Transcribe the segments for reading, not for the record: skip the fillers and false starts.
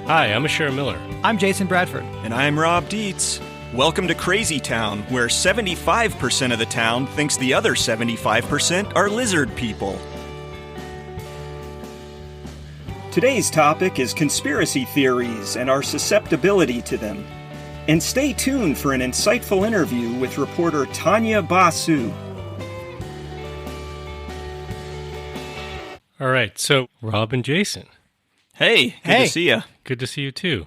Hi, I'm Asher Miller. I'm Jason Bradford. And I'm Rob Dietz. Welcome to Crazy Town, where 75% of the town thinks the other 75% are lizard people. Today's topic is conspiracy theories and our susceptibility to them. And stay tuned for an insightful interview with reporter Tanya Basu. All right, so Rob and Jason. Hey, good to see you. Good to see you too.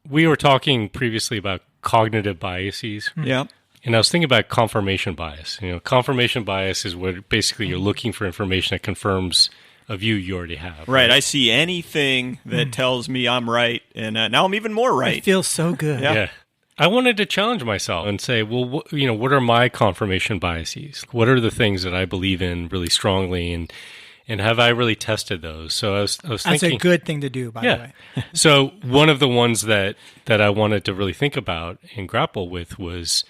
We were talking previously about cognitive biases. Yeah. And I was thinking about confirmation bias. You know, confirmation bias is what basically you're looking for information that confirms a view you already have. Right. I see anything that tells me I'm right, and now I'm even more right. It feels so good. Yeah. I wanted to challenge myself and say, well, what are my confirmation biases? What are the things that I believe in really strongly, and have I really tested those? So I was thinking... That's a good thing to do, by the way. So one of the ones that I wanted to really think about and grapple with was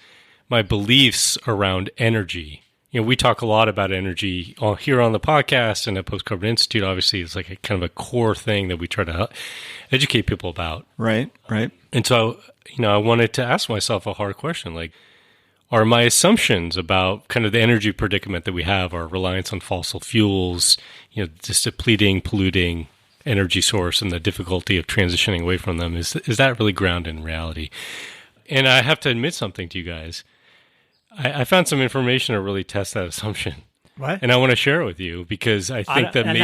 my beliefs around energy. You know, we talk a lot about energy here on the podcast, and at Post-Carbon Institute, obviously, it's like a kind of a core thing that we try to educate people about. Right. And so, I wanted to ask myself a hard question, like, are my assumptions about kind of the energy predicament that we have, our reliance on fossil fuels, this depleting, polluting energy source and the difficulty of transitioning away from them, is that really grounded in reality? And I have to admit something to you guys. I found some information to really test that assumption. What? And I want to share it with you because I think that maybe...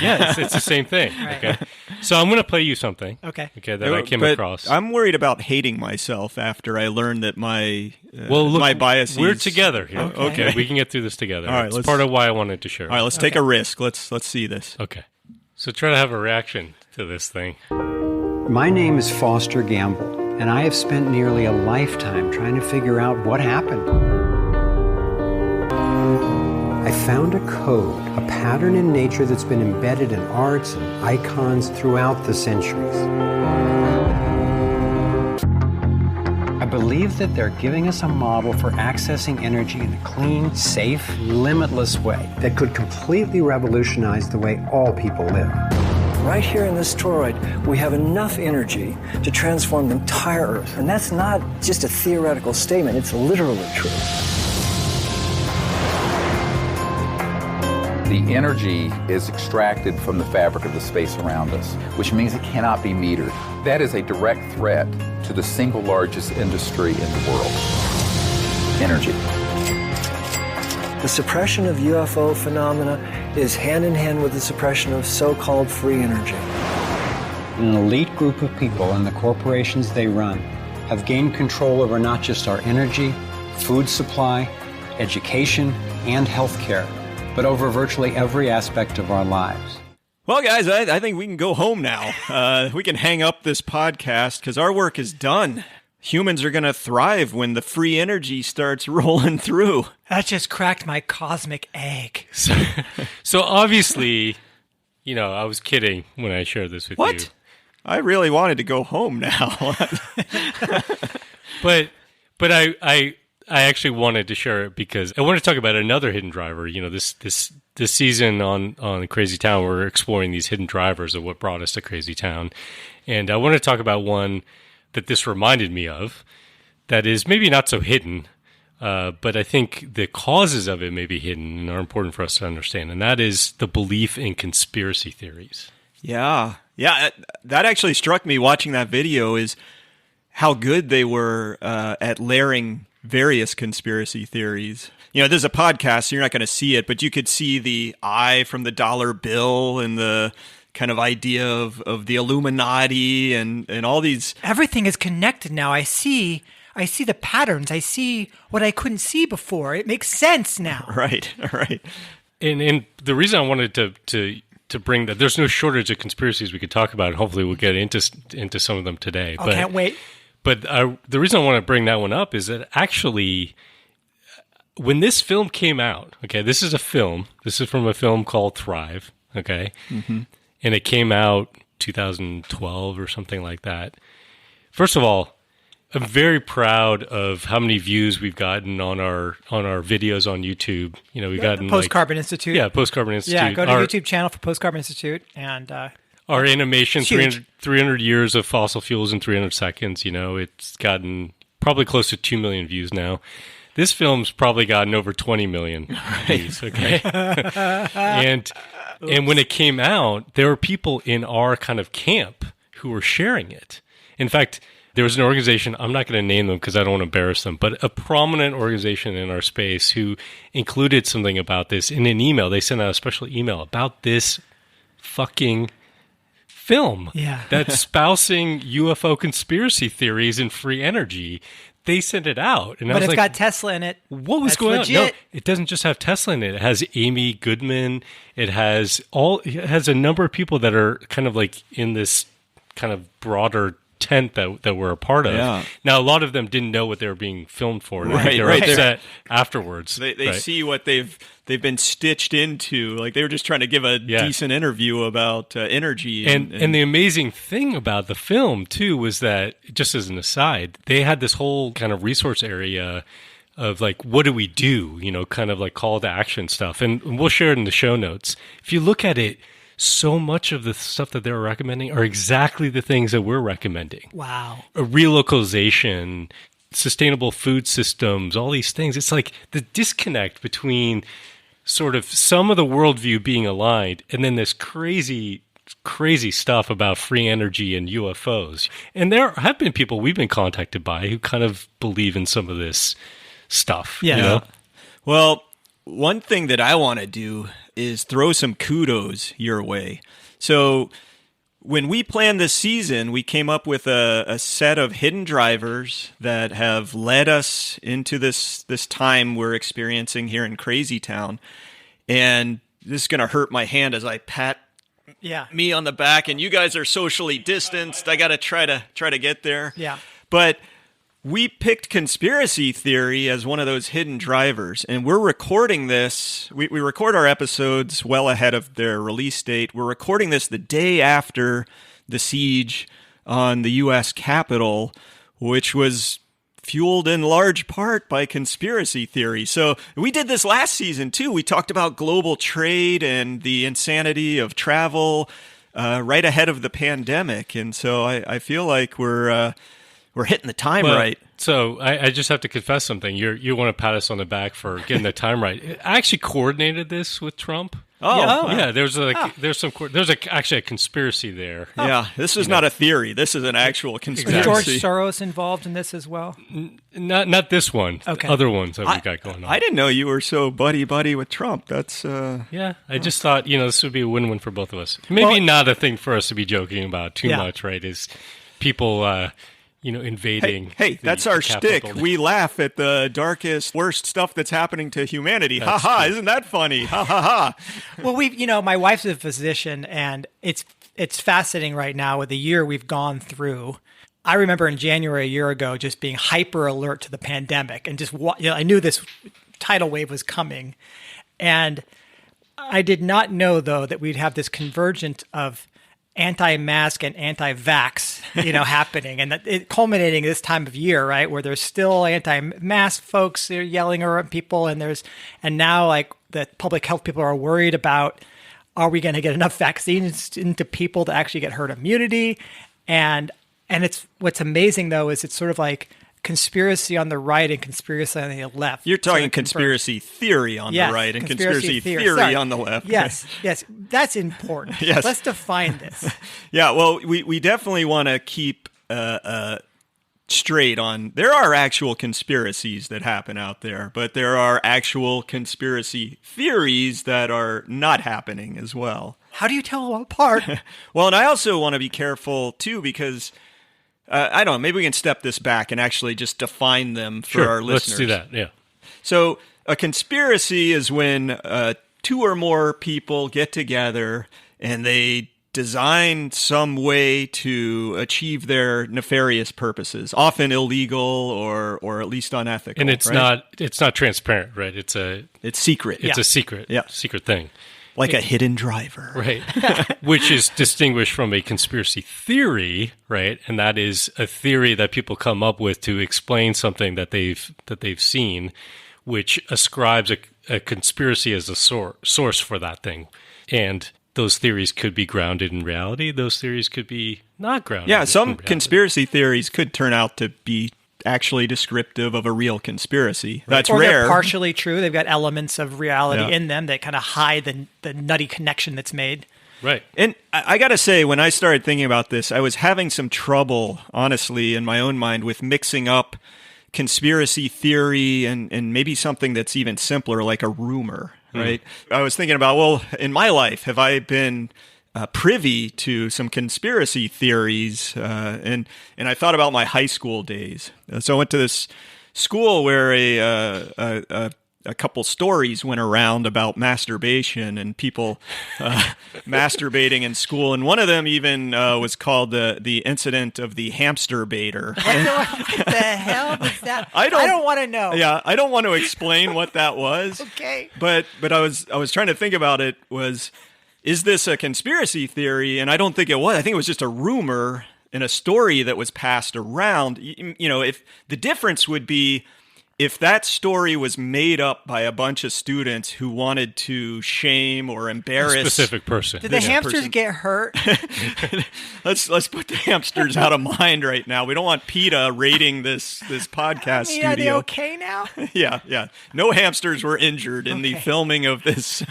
Yeah, it's the same thing. Right. Okay. So I'm going to play you something. Okay, that I came across. I'm worried about hating myself after I learned that my biases... We're together here. Okay. We can get through this together. All right, it's part of why I wanted to share it. All right, let's take a risk. Let's see this. Okay. So try to have a reaction to this thing. My name is Foster Gamble, and I have spent nearly a lifetime trying to figure out what happened. I found a code, a pattern in nature that's been embedded in arts and icons throughout the centuries. I believe that they're giving us a model for accessing energy in a clean, safe, limitless way that could completely revolutionize the way all people live. Right here in this toroid, we have enough energy to transform the entire Earth. And that's not just a theoretical statement, it's literally true. The energy is extracted from the fabric of the space around us, which means it cannot be metered. That is a direct threat to the single largest industry in the world, energy. The suppression of UFO phenomena is hand in hand with the suppression of so-called free energy. An elite group of people and the corporations they run have gained control over not just our energy, food supply, education, and healthcare, but over virtually every aspect of our lives. Well, guys, I think we can go home now. We can hang up this podcast because our work is done. Humans are going to thrive when the free energy starts rolling through. That just cracked my cosmic egg. So obviously, I was kidding when I shared this with you. What? I really wanted to go home now. But I actually wanted to share it because I want to talk about another hidden driver. This season on Crazy Town, we're exploring these hidden drivers of what brought us to Crazy Town. And I want to talk about one that this reminded me of that is maybe not so hidden, but I think the causes of it may be hidden and are important for us to understand. And that is the belief in conspiracy theories. Yeah. That actually struck me watching that video, is how good they were at layering various conspiracy theories. There's a podcast, so you're not going to see it, but you could see the eye from the dollar bill and the kind of idea of the Illuminati and all these. Everything is connected now. I see the patterns. I see what I couldn't see before. It makes sense now. Right. And the reason I wanted to bring that, there's no shortage of conspiracies we could talk about, and hopefully we'll get into some of them today. I can't wait. But the reason I want to bring that one up is that actually, when this film came out, okay, this is a film. This is from a film called Thrive, okay? Mm-hmm. And it came out 2012 or something like that. First of all, I'm very proud of how many views we've gotten on our videos on YouTube. We've gotten Post-Carbon Institute. Yeah, Post-Carbon Institute. Yeah, go to our YouTube channel for Post-Carbon Institute, and Our animation, Huge. 300 years of fossil fuels in 300 seconds, it's gotten probably close to 2 million views now. This film's probably gotten over 20 million views, okay? and when it came out, there were people in our kind of camp who were sharing it. In fact, there was an organization, I'm not going to name them because I don't want to embarrass them, but a prominent organization in our space who included something about this in an email. They sent out a special email about this fucking film that's espousing UFO conspiracy theories and free energy. They sent it out. And But it's got Tesla in it. What was going on? No, it doesn't just have Tesla in it. It has Amy Goodman. It has a number of people that are kind of like in this kind of broader tent that we're a part of. Yeah. Now, a lot of them didn't know what they were being filmed for. Right, They're right. upset afterwards. They see what they've been stitched into. Like they were just trying to give a decent interview about energy. And the amazing thing about the film, too, was that, just as an aside, they had this whole kind of resource area of like, what do we do? Kind of like call to action stuff. And we'll share it in the show notes. If you look at it, so much of the stuff that they're recommending are exactly the things that we're recommending. Wow. A relocalization, sustainable food systems, all these things. It's like the disconnect between sort of some of the worldview being aligned and then this crazy stuff about free energy and UFOs. And there have been people we've been contacted by who kind of believe in some of this stuff. Yeah. Well, one thing that I want to do is throw some kudos your way. So when we planned this season, we came up with a set of hidden drivers that have led us into this time we're experiencing here in Crazy Town. And this is going to hurt my hand as I pat me on the back, and you guys are socially distanced. I got to try to get there. Yeah. But we picked conspiracy theory as one of those hidden drivers, and we're recording this. We record our episodes well ahead of their release date. We're recording this the day after the siege on the U.S. Capitol, which was fueled in large part by conspiracy theory. So we did this last season, too. We talked about global trade and the insanity of travel right ahead of the pandemic. And so I feel like we're hitting the time right. So I just have to confess something. You want to pat us on the back for getting the time right. I actually coordinated this with Trump. Yeah. There's actually a conspiracy there. Yeah, this is not a theory. This is an actual conspiracy. Is George Soros involved in this as well? Not this one. Okay. Other ones that we got going on. I didn't know you were so buddy with Trump. That's Yeah, I just thought this would be a win-win for both of us. Maybe not a thing for us to be joking about too much, right? Is people invading. Hey, that's our shtick. We laugh at the darkest, worst stuff that's happening to humanity. Ha ha! Isn't that funny? Ha ha ha! Well, my wife's a physician, and it's fascinating right now with the year we've gone through. I remember in January a year ago just being hyper alert to the pandemic, and just I knew this tidal wave was coming, and I did not know though that we'd have this convergence of anti-mask and anti-vax, happening, and it culminating this time of year, right, where there's still anti-mask folks that are yelling around people, and now like the public health people are worried about, are we going to get enough vaccines into people to actually get herd immunity? And it's what's amazing though is it's sort of like conspiracy on the right and conspiracy on the left. You're talking conspiracy theory on the right and conspiracy theory on the left. Yes, that's important. Yes. Let's define this. Yeah, well, we definitely want to keep straight on. There are actual conspiracies that happen out there, but there are actual conspiracy theories that are not happening as well. How do you tell them apart? Well, and I also want to be careful, too, because I don't know, maybe we can step this back and actually just define them for our listeners. Let's do that, yeah. So a conspiracy is when two or more people get together and they design some way to achieve their nefarious purposes, often illegal or at least unethical. And it's not transparent, right? It's secret. It's a secret. Yeah. Secret thing. Like a hidden driver. Right. Which is distinguished from a conspiracy theory, right? And that is a theory that people come up with to explain something that they've seen, which ascribes a conspiracy as a source for that thing. And those theories could be grounded in reality. Those theories could be not grounded. Yeah, in some reality. conspiracy theories could turn out to be actually descriptive of a real conspiracy. That's or rare. they're partially true. They've got elements of reality Yeah. in them that kind of hide the nutty connection that's made. Right. And I got to say, when I started thinking about this, I was having some trouble, honestly, in my own mind with mixing up conspiracy theory and maybe something that's even simpler, like a rumor, right? I was thinking about, well, in my life, have I been privy to some conspiracy theories? And I thought about my high school days. So I went to this school where a couple stories went around about masturbation and people masturbating in school, and one of them even was called the incident of the hamster baiter. What the hell was that? I don't want to know. Yeah, I don't want to explain what that was. Okay. But I was trying to think about it. Is this a conspiracy theory? And I don't think it was. I think it was just a rumor and a story that was passed around. You know, if the difference would be if that story was made up by a bunch of students who wanted to shame or embarrass A specific person. Did the hamsters person. get hurt? Let's put the hamsters out of mind right now. We don't want PETA raiding this podcast I mean, are they studio. okay now? Yeah. No hamsters were injured in the filming of this.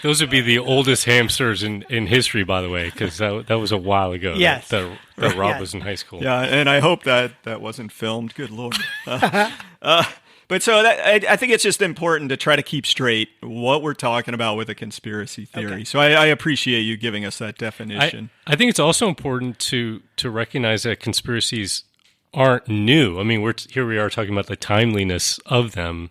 Those would be the oldest hamsters in history, by the way, because that was a while ago. Yes. That Rob was in high school. Yeah, and I hope that wasn't filmed. Good Lord. But so I think it's just important to try to keep straight what we're talking about with a conspiracy theory. Okay. So I appreciate you giving us that definition. I think it's also important to recognize that conspiracies aren't new. I mean, here we are talking about the timeliness of them,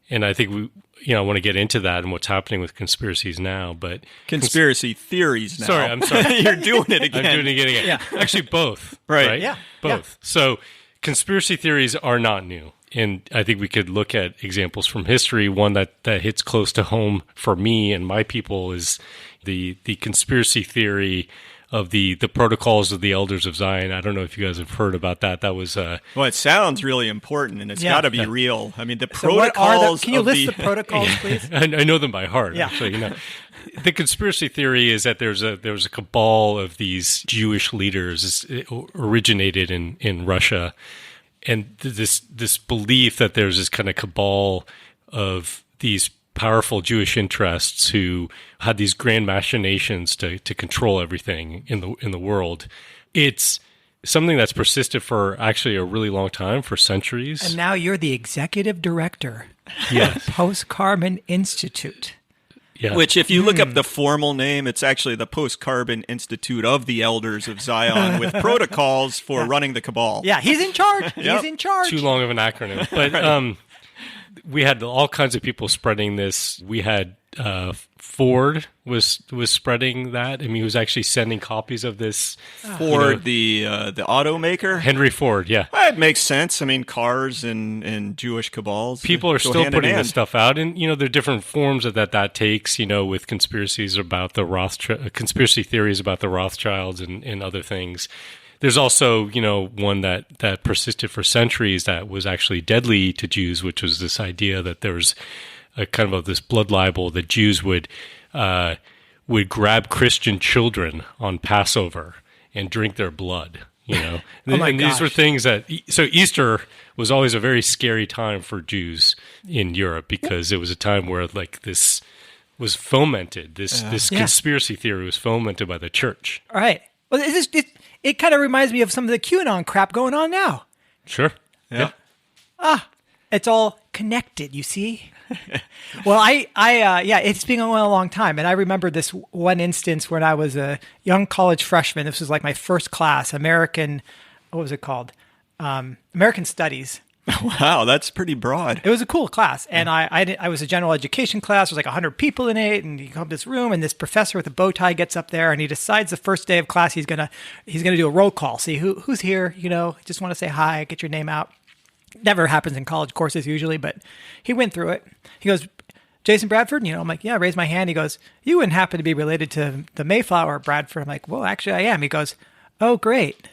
and I think I want to get into that and what's happening with conspiracies now. But Conspiracy theories now. Sorry, I'm sorry. You're doing it again. I'm doing it again. Yeah. Actually, both. Right. Yeah. Both. So conspiracy theories are not new. And I think we could look at examples from history. One that hits close to home for me and my people is the conspiracy theory of the protocols of the elders of Zion. I don't know if you guys have heard about that. That was Well, it sounds really important, and it's Yeah. got to be real. I mean, the So what are protocols. can you of list the protocols, please? I know them by heart. Yeah. Actually, the conspiracy theory is that there's a cabal of these Jewish leaders. It originated in Russia, and this belief that there's this kind of cabal of these powerful Jewish interests who had these grand machinations to control everything in the world. It's something that's persisted for actually a really long time, for centuries. And now you're the executive director Yes. of Post-Carbon Institute. Yeah. Which, if you look up the formal name, it's actually the Post-Carbon Institute of the Elders of Zion, with protocols for running the cabal. Yeah, he's in charge. Yep. He's in charge. Too long of an acronym. But we had all kinds of people spreading this. We had Ford was spreading that. I mean, he was actually sending copies of this. Ford, the automaker. Henry Ford, yeah. Well, it makes sense. I mean, cars and Jewish cabals. People are go still hand in putting hand. this stuff out, and there are different forms that takes. With conspiracies about the conspiracy theories about the Rothschilds and other things. There's also, one that persisted for centuries that was actually deadly to Jews, which was this idea that there's a kind of this blood libel that Jews would grab Christian children on Passover and drink their blood. Oh my and these gosh. were things so Easter was always a very scary time for Jews in Europe because it was a time where this was fomented. This Yeah. conspiracy theory was fomented by the church. All right. Well, it kind of reminds me of some of the QAnon crap going on now. Sure. Yeah. It's all connected, you see? Well, it's been going on a long time. And I remember this one instance when I was a young college freshman. This was like my first class, what was it called? American Studies. Wow, that's pretty broad. It was a cool class. And I was a general education class. There was like 100 people in it. And you come to this room and this professor with a bow tie gets up there and he decides the first day of class he's gonna do a roll call. See who's here, just want to say hi, get your name out. Never happens in college courses usually, but he went through it. He goes, Jason Bradford? I'm like, yeah, raise my hand. He goes, you wouldn't happen to be related to the Mayflower Bradford? I'm like, well, actually I am. He goes, oh, great.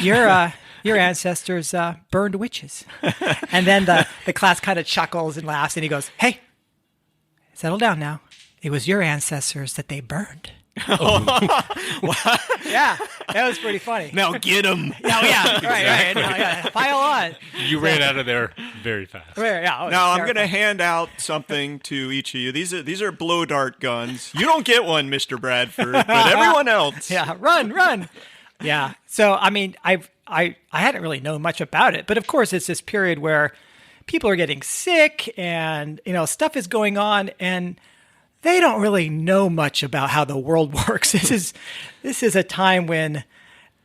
Your ancestors burned witches. And then the class kind of chuckles and laughs and he goes, hey, settle down now. it was your ancestors that they burned. Yeah, that was pretty funny. Now get them. Oh, yeah, right. No, yeah. Pile on. You ran out of there very fast. Yeah, Now I'm going to hand out something to each of you. These are blow dart guns. You don't get one, Mr. Bradford, but everyone else. Yeah, run. Yeah. So I mean, I hadn't really known much about it, but of course it's this period where people are getting sick and stuff is going on and they don't really know much about how the world works. This is a time when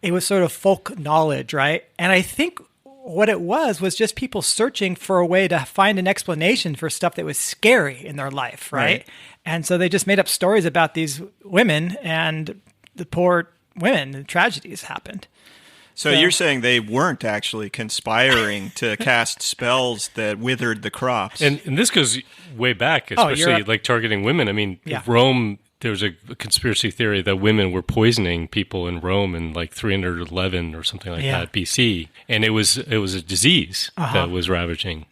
it was sort of folk knowledge, right? And I think what it was just people searching for a way to find an explanation for stuff that was scary in their life, right? And so they just made up stories about these women and the poor women, and tragedies happened. So you're saying they weren't actually conspiring to cast spells that withered the crops. And this goes way back, especially like targeting women. I mean, Rome, there was a conspiracy theory that women were poisoning people in Rome in like 311 or something like that BC. And it was a disease that was ravaging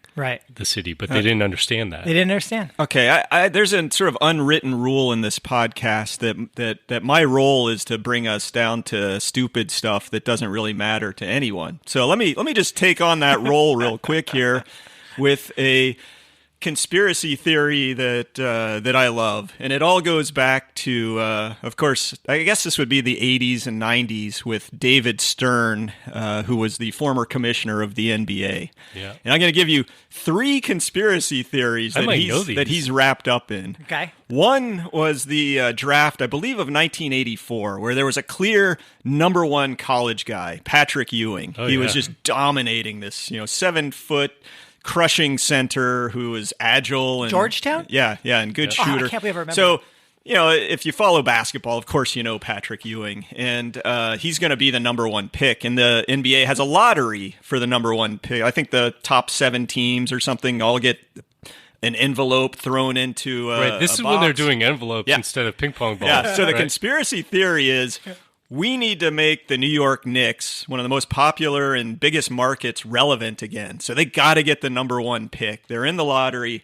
the city, but they didn't understand that. They didn't understand. Okay, there's a sort of unwritten rule in this podcast that my role is to bring us down to stupid stuff that doesn't really matter to anyone. So let me just take on that role real quick here with a conspiracy theory that I love, and it all goes back to, of course, I guess this would be the 80s and 90s with David Stern, who was the former commissioner of the NBA. Yeah. And I'm going to give you 3 conspiracy theories that he's wrapped up in. Okay. One was the draft, I believe, of 1984, where there was a clear number 1 college guy, Patrick Ewing. He was just dominating this, 7-foot crushing center who was agile and Georgetown? Yeah, and good shooter. I can't believe I remember. So, if you follow basketball, of course you know Patrick Ewing, and he's going to be the number 1 pick. And the NBA has a lottery for the number 1 pick. I think the top 7 teams or something all get an envelope thrown into This is a when they're box. doing envelopes instead of ping pong balls. Yeah, so the conspiracy theory is we need to make the New York Knicks one of the most popular and biggest markets relevant again. So they got to get the number 1 pick. They're in the lottery.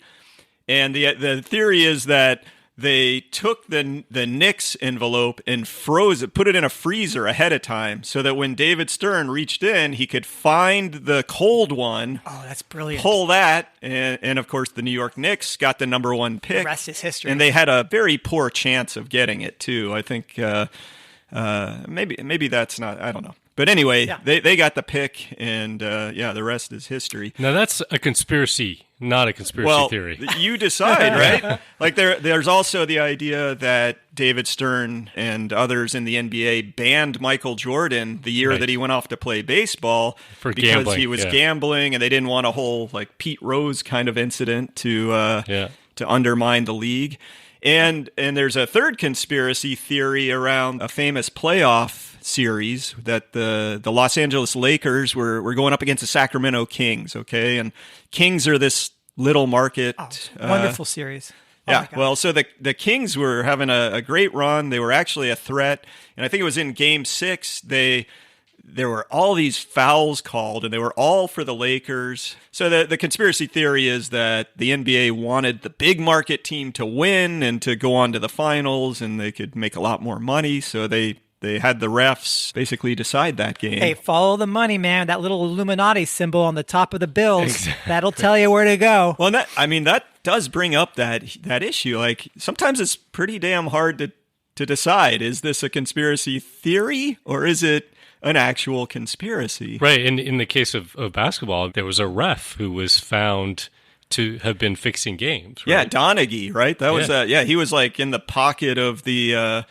And the theory is that they took the Knicks envelope and froze it, put it in a freezer ahead of time so that when David Stern reached in, he could find the cold one. Oh, that's brilliant. Pull that. And of course, the New York Knicks got the number 1 pick. The rest is history. And they had a very poor chance of getting it, too. I think maybe that's not, I don't know. But anyway, they got the pick, and the rest is history. Now that's a conspiracy, not a conspiracy theory. You decide, right? Like there's also the idea that David Stern and others in the NBA banned Michael Jordan the year that he went off to play baseball for because gambling. He was gambling, and they didn't want a whole like Pete Rose kind of incident to undermine the league. And there's a third conspiracy theory around a famous playoff series that the Los Angeles Lakers were going up against the Sacramento Kings, okay? And Kings are this little market. Wonderful series. Well, so the Kings were having a great run. They were actually a threat. And I think it was in Game 6, there were all these fouls called, and they were all for the Lakers. So the conspiracy theory is that the NBA wanted the big market team to win and to go on to the finals, and they could make a lot more money. So they had the refs basically decide that game. Hey, follow the money, man. That little Illuminati symbol on the top of the bills, that'll tell you where to go. Well, that does bring up that issue. Like, sometimes it's pretty damn hard to decide, is this a conspiracy theory or is it an actual conspiracy? Right. And in the case of basketball, there was a ref who was found to have been fixing games. Right? Yeah, Donaghy, right? That was he was like in the pocket of the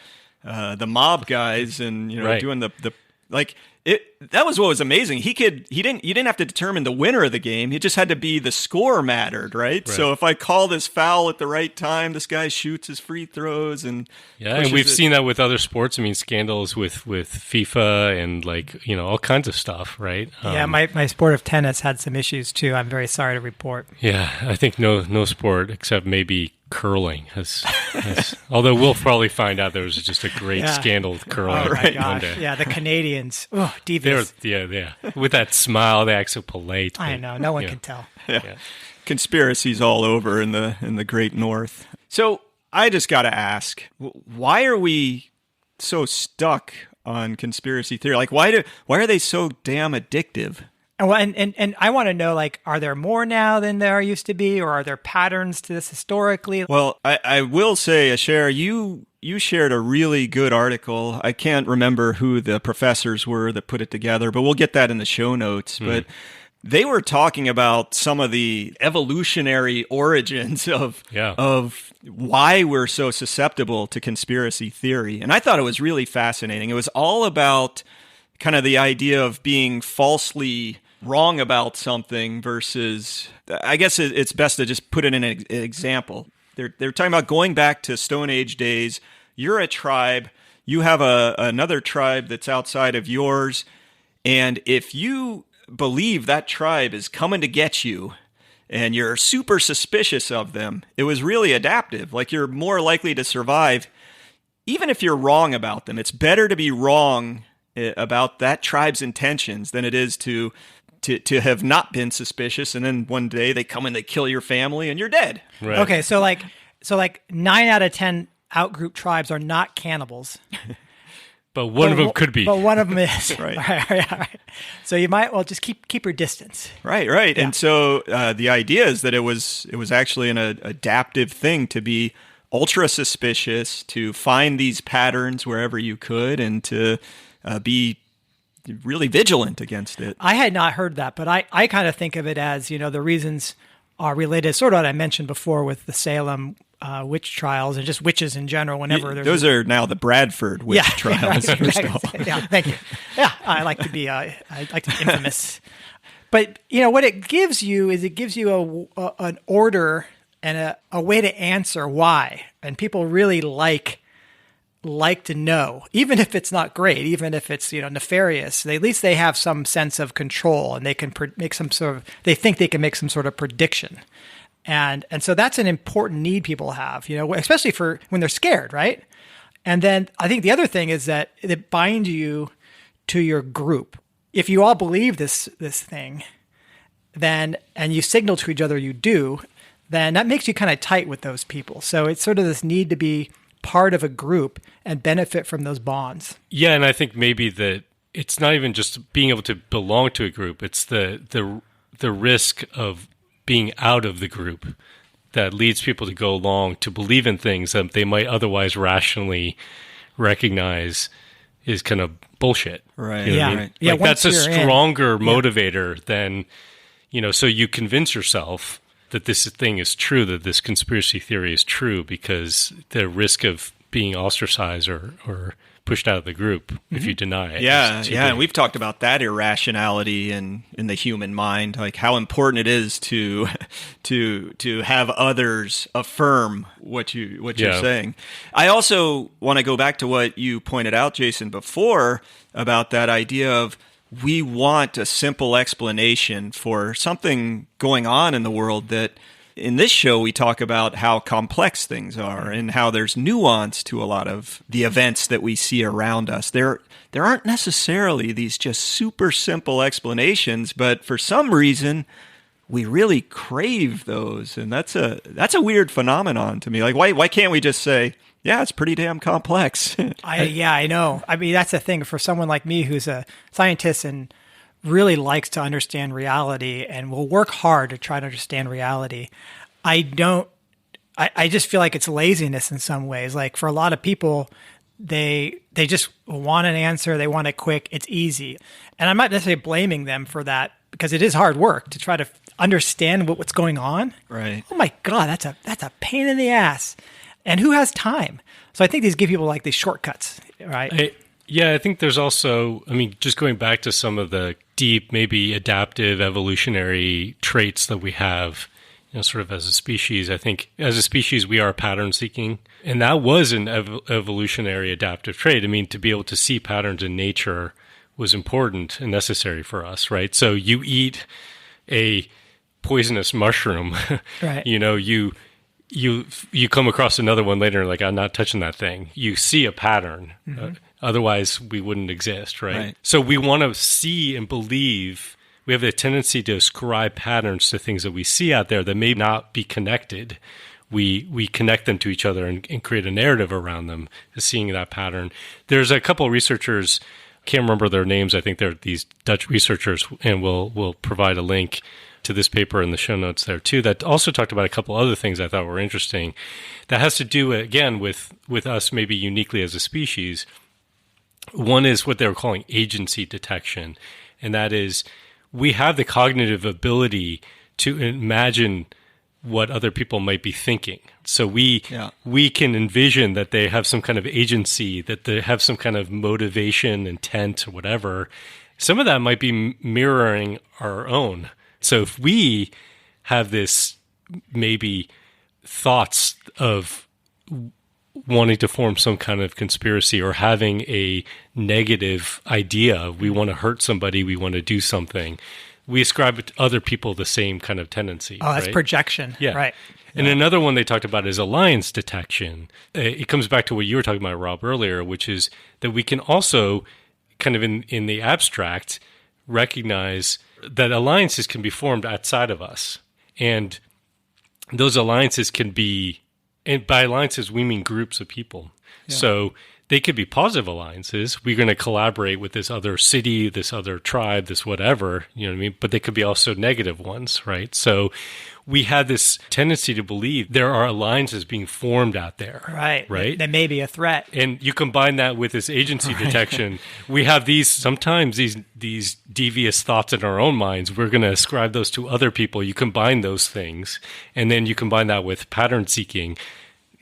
mob guys and doing the like it. That was what was amazing. You didn't have to determine the winner of the game. It just had to be the score mattered, right? So if I call this foul at the right time, this guy shoots his free throws and we've seen that with other sports. I mean, scandals with FIFA and all kinds of stuff, right? My sport of tennis had some issues too. I'm very sorry to report. Yeah, I think no sport except maybe curling has although we'll probably find out there was just a great scandal with curling one day. Yeah, the Canadians. Oh, devious. Yeah. With that smile, they act so polite. I know. No one can tell. Yeah. Conspiracies all over in the great north. So I just got to ask, why are we so stuck on conspiracy theory? Like, why are they so damn addictive? And I want to know, like, are there more now than there used to be, or are there patterns to this historically? Well, I will say, Asher, you shared a really good article. I can't remember who the professors were that put it together, but we'll get that in the show notes. But they were talking about some of the evolutionary origins of why we're so susceptible to conspiracy theory. And I thought it was really fascinating. It was all about kind of the idea of being falsely wrong about something versus, I guess it's best to just put it in an example. They're talking about going back to Stone Age days. You're a tribe. You have another tribe that's outside of yours. And if you believe that tribe is coming to get you and you're super suspicious of them, it was really adaptive. Like, you're more likely to survive even if you're wrong about them. It's better to be wrong about that tribe's intentions than it is to have not been suspicious, and then one day they come and they kill your family and you're dead. Right. Okay, so like 9 out of 10 outgroup tribes are not cannibals. But one of them could be. But one of them is. Right. Right. So you might just keep your distance. Right. Yeah. And so the idea is that it was actually an adaptive thing to be ultra suspicious, to find these patterns wherever you could, and to be really vigilant against it. I had not heard that, but I kind of think of it as, the reasons are related, sort of what I mentioned before with the Salem witch trials and just witches in general. Whenever there's those are now the Bradford witch trials. Right. Yeah, thank you. Yeah, I like to be infamous. But what it gives you is an order and a way to answer why, and people really like to know, even if it's not great, even if it's nefarious. At least they have some sense of control, and they can make they think they can make some sort of prediction. And so that's an important need people have, especially for when they're scared, right? And then I think the other thing is that it binds you to your group. If you all believe this thing, then, and you signal to each other you do, then that makes you kind of tight with those people. So it's sort of this need to be part of a group and benefit from those bonds. Yeah, and I think maybe that it's not even just being able to belong to a group. It's the risk of being out of the group that leads people to go along to believe in things that they might otherwise rationally recognize is kind of bullshit. Right. You know what I mean? Right. Yeah, like, that's a stronger in, motivator than, so you convince yourself that this thing is true, that this conspiracy theory is true, because the risk of being ostracized or pushed out of the group if you deny it. Yeah. And we've talked about that irrationality in the human mind, like how important it is to have others affirm what you're saying. I also want to go back to what you pointed out, Jason, before about that idea of we want a simple explanation for something going on in the world. That in this show we talk about how complex things are and how there's nuance to a lot of the events that we see around us. There aren't necessarily these just super simple explanations, but for some reason we really crave those, and that's a weird phenomenon to me. Like, why can't we just say, yeah, it's pretty damn complex? I know. I mean, that's the thing for someone like me who's a scientist and really likes to understand reality and will work hard to try to understand reality. I just feel like it's laziness in some ways. Like, for a lot of people, they just want an answer. They want it quick. It's easy. And I'm not necessarily blaming them for that, because it is hard work to try to understand what's going on. Right. Oh my God, that's a pain in the ass. And who has time? So I think these give people like these shortcuts, right? I think there's also, just going back to some of the deep, maybe adaptive evolutionary traits that we have, sort of as a species. I think as a species, we are pattern seeking. And that was an evolutionary adaptive trait. To be able to see patterns in nature was important and necessary for us, right? So you eat a poisonous mushroom, right? You come across another one later and like, I'm not touching that thing. You see a pattern. Mm-hmm. Otherwise, we wouldn't exist, right? So we want to see and believe. We have a tendency to ascribe patterns to things that we see out there that may not be connected we connect them to each other and create a narrative around them, seeing that pattern. There's a couple of researchers, can't remember their names. I think they're these Dutch researchers, and we'll provide a link to this paper in the show notes there too, that also talked about a couple other things I thought were interesting. That has to do, again, with us maybe uniquely as a species. One is what they were calling agency detection, and that is we have the cognitive ability to imagine what other people might be thinking. So we can envision that they have some kind of agency, that they have some kind of motivation, intent, or whatever. Some of that might be mirroring our own. So if we have this maybe thoughts of wanting to form some kind of conspiracy or having a negative idea, we want to hurt somebody, we want to do something, we ascribe to other people the same kind of tendency. Oh, that's right? Projection. Yeah. Right. And another one they talked about is alliance detection. It comes back to what you were talking about, Rob, earlier, which is that we can also kind of in the abstract recognize that alliances can be formed outside of us. And those alliances can be, and by alliances, we mean groups of people. Yeah. So they could be positive alliances. We're going to collaborate with this other city, this other tribe, this whatever, you know what I mean? But they could be also negative ones, right? So we have this tendency to believe there are alliances being formed out there. Right. That may be a threat. And you combine that with this agency detection. We have sometimes these devious thoughts in our own minds. We're going to ascribe those to other people. You combine those things, and then you combine that with pattern seeking.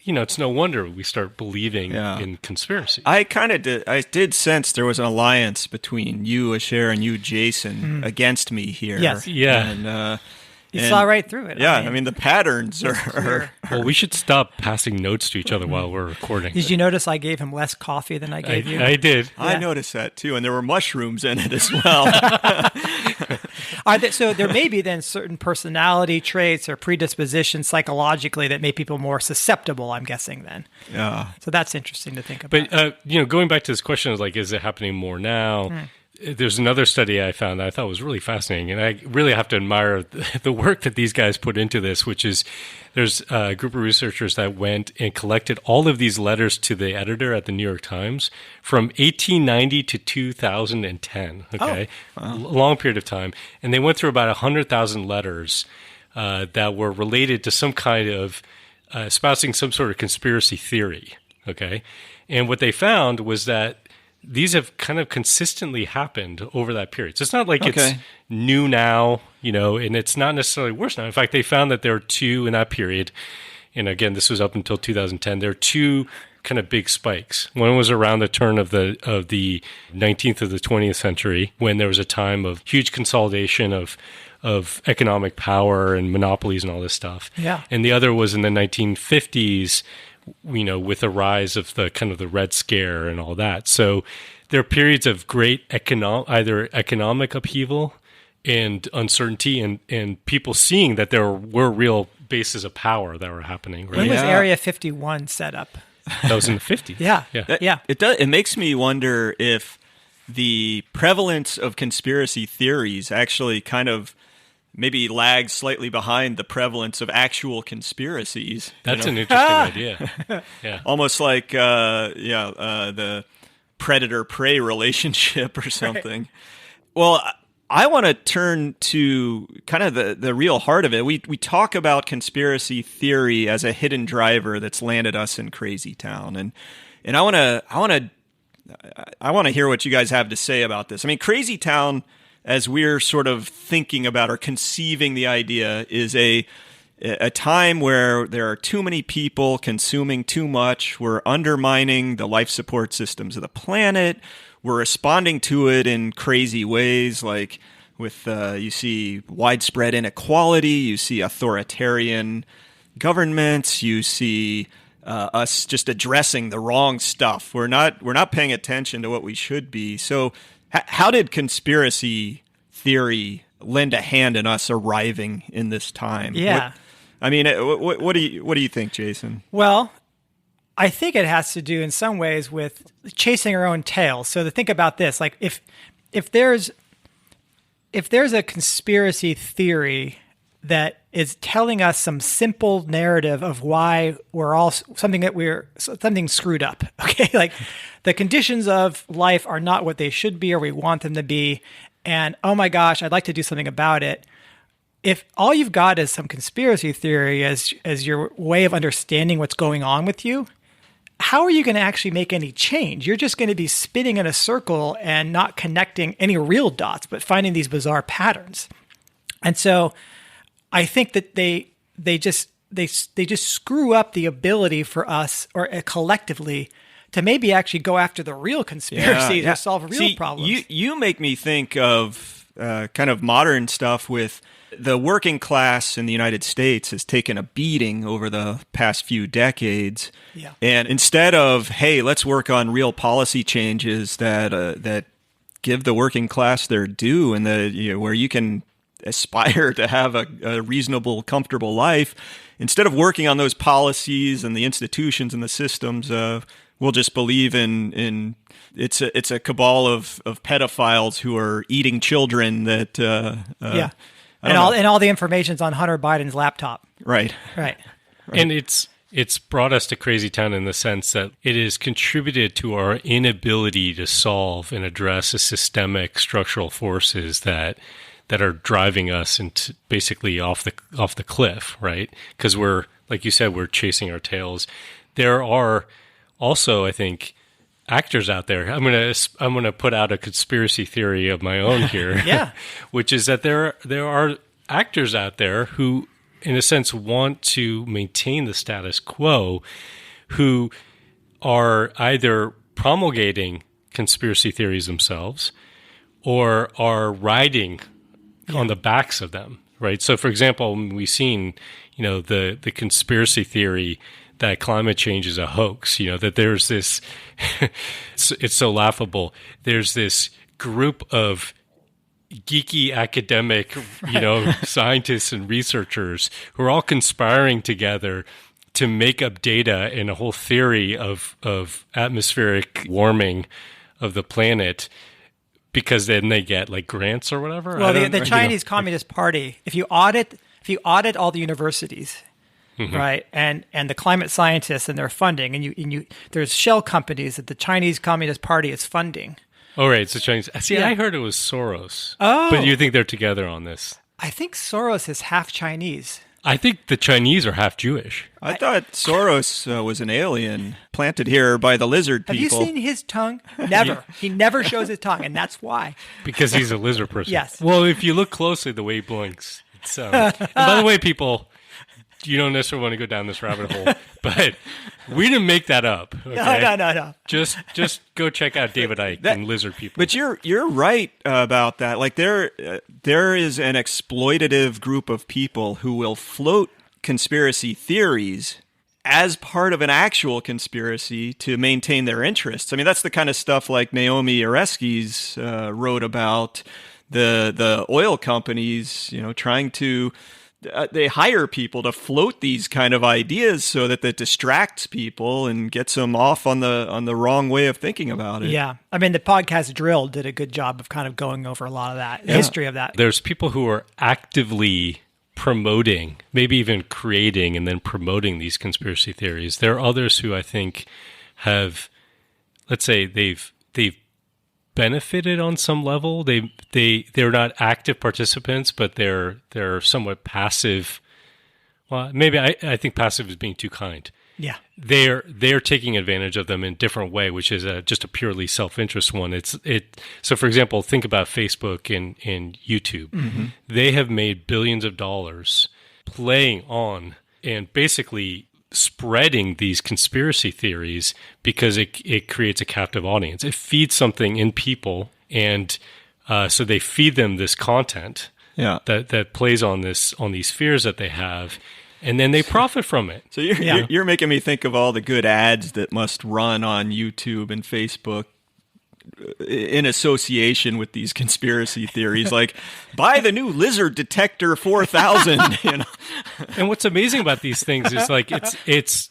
You know, it's no wonder we start believing in conspiracy. I did sense there was an alliance between you, Asher, and you, Jason, against me here. Yes. Yeah. And, you saw right through it. Yeah, I mean the patterns are... Well, we should stop passing notes to each other while we're recording. Did you notice I gave him less coffee than I gave you? I did. I noticed that too, and there were mushrooms in it as well. So there may be then certain personality traits or predispositions psychologically that make people more susceptible, I'm guessing then. Yeah. So that's interesting to think about. But, going back to this question of is it happening more now? There's another study I found that I thought was really fascinating, and I really have to admire the work that these guys put into this, which is there's a group of researchers that went and collected all of these letters to the editor at the New York Times from 1890 to 2010, okay? Oh, wow. Long period of time. And they went through about 100,000 letters that were related to some kind of espousing some sort of conspiracy theory, okay? And what they found was that these have kind of consistently happened over that period. So it's not like it's new now, and it's not necessarily worse now. In fact, they found that there are two in that period, and again, this was up until 2010, there are two kind of big spikes. One was around the turn of the 19th of the 20th century, when there was a time of huge consolidation of economic power and monopolies and all this stuff. Yeah. And the other was in the 1950s, with the rise of the kind of the Red Scare and all that. So there are periods of great either economic upheaval and uncertainty and people seeing that there were real bases of power that were happening. Right? When was Area 51 set up? That was in the 50s. Yeah. It makes me wonder if the prevalence of conspiracy theories actually kind of maybe lags slightly behind the prevalence of actual conspiracies. That's an interesting idea. Yeah. Almost like the predator-prey relationship or something. Right. Well, I want to turn to kind of the real heart of it. We talk about conspiracy theory as a hidden driver that's landed us in Crazy Town, and I want to hear what you guys have to say about this. I mean, Crazy Town, as we're sort of thinking about or conceiving the idea, is a time where there are too many people consuming too much. We're undermining the life support systems of the planet. We're responding to it in crazy ways, like with you see widespread inequality, you see authoritarian governments, you see us just addressing the wrong stuff. We're not paying attention to what we should be. So how did conspiracy theory lend a hand in us arriving in this time? Yeah. What do you think, Jason? Well, I think it has to do in some ways with chasing our own tail. So to think about this, like if there's a conspiracy theory that is telling us some simple narrative of why we're all something screwed up. Okay. Like the conditions of life are not what they should be or we want them to be. And oh my gosh, I'd like to do something about it. If all you've got is some conspiracy theory as your way of understanding what's going on with you, how are you going to actually make any change? You're just going to be spinning in a circle and not connecting any real dots, but finding these bizarre patterns. And so I think that they just screw up the ability for us or collectively to maybe actually go after the real conspiracies or solve real problems. You make me think of kind of modern stuff with the working class in the United States has taken a beating over the past few decades. Yeah. And instead of, hey, let's work on real policy changes that give the working class their due and where you can aspire to have a reasonable, comfortable life, instead of working on those policies and the institutions and the systems, we'll just believe in it's a cabal of pedophiles who are eating children that And all the information's on Hunter Biden's laptop. Right. And it's brought us to crazy town in the sense that it has contributed to our inability to solve and address the systemic structural forces that are driving us into basically off the cliff, right? Because we're, like you said, we're chasing our tails. There are also, I think, actors out there. I'm gonna put out a conspiracy theory of my own here. Yeah. Which is that there are actors out there who, in a sense, want to maintain the status quo, who are either promulgating conspiracy theories themselves or are riding on the backs of them, right? So, for example, we've seen, the conspiracy theory that climate change is a hoax, that there's this, it's so laughable. There's this group of geeky academic, scientists and researchers who are all conspiring together to make up data and a whole theory of atmospheric warming of the planet, because then they get like grants or whatever. Well, the Chinese Communist Party, if you audit all the universities, mm-hmm. right, and the climate scientists and their funding, and you there's shell companies that the Chinese Communist Party is funding. Oh, right, it's the Chinese. See, yeah. I heard it was Soros. Oh, but you think they're together on this? I think Soros is half Chinese. I think the Chinese are half Jewish. I thought Soros was an alien planted here by the lizard people. Have you seen his tongue? Never. He never shows his tongue, and that's why. Because he's a lizard person. Yes. Well, if you look closely, the way he blinks. So, and by the way, people, you don't necessarily want to go down this rabbit hole, but we didn't make that up. Okay? No. Just go check out David Icke and lizard people. But you're right about that. Like there is an exploitative group of people who will float conspiracy theories as part of an actual conspiracy to maintain their interests. I mean, that's the kind of stuff like Naomi Oreskes wrote about the oil companies, trying to. They hire people to float these kind of ideas so that distracts people and gets them off on the wrong way of thinking about it. Yeah. I mean, the podcast Drill did a good job of kind of going over a lot of that, the history of that. There's people who are actively promoting, maybe even creating and then promoting these conspiracy theories. There are others who I think have, let's say, they've benefited on some level. They're not active participants, but they're somewhat passive. Well, maybe I think passive is being too kind. Yeah, they're taking advantage of them in a different way, which is just a purely self-interest one. So, for example, think about Facebook and YouTube. Mm-hmm. They have made billions of dollars playing on and basically spreading these conspiracy theories because it creates a captive audience. It feeds something in people, and so they feed them this content that plays on these fears that they have, and then they profit from it. So you're making me think of all the good ads that must run on YouTube and Facebook in association with these conspiracy theories, like buy the new lizard detector 4000. And what's amazing about these things is like it's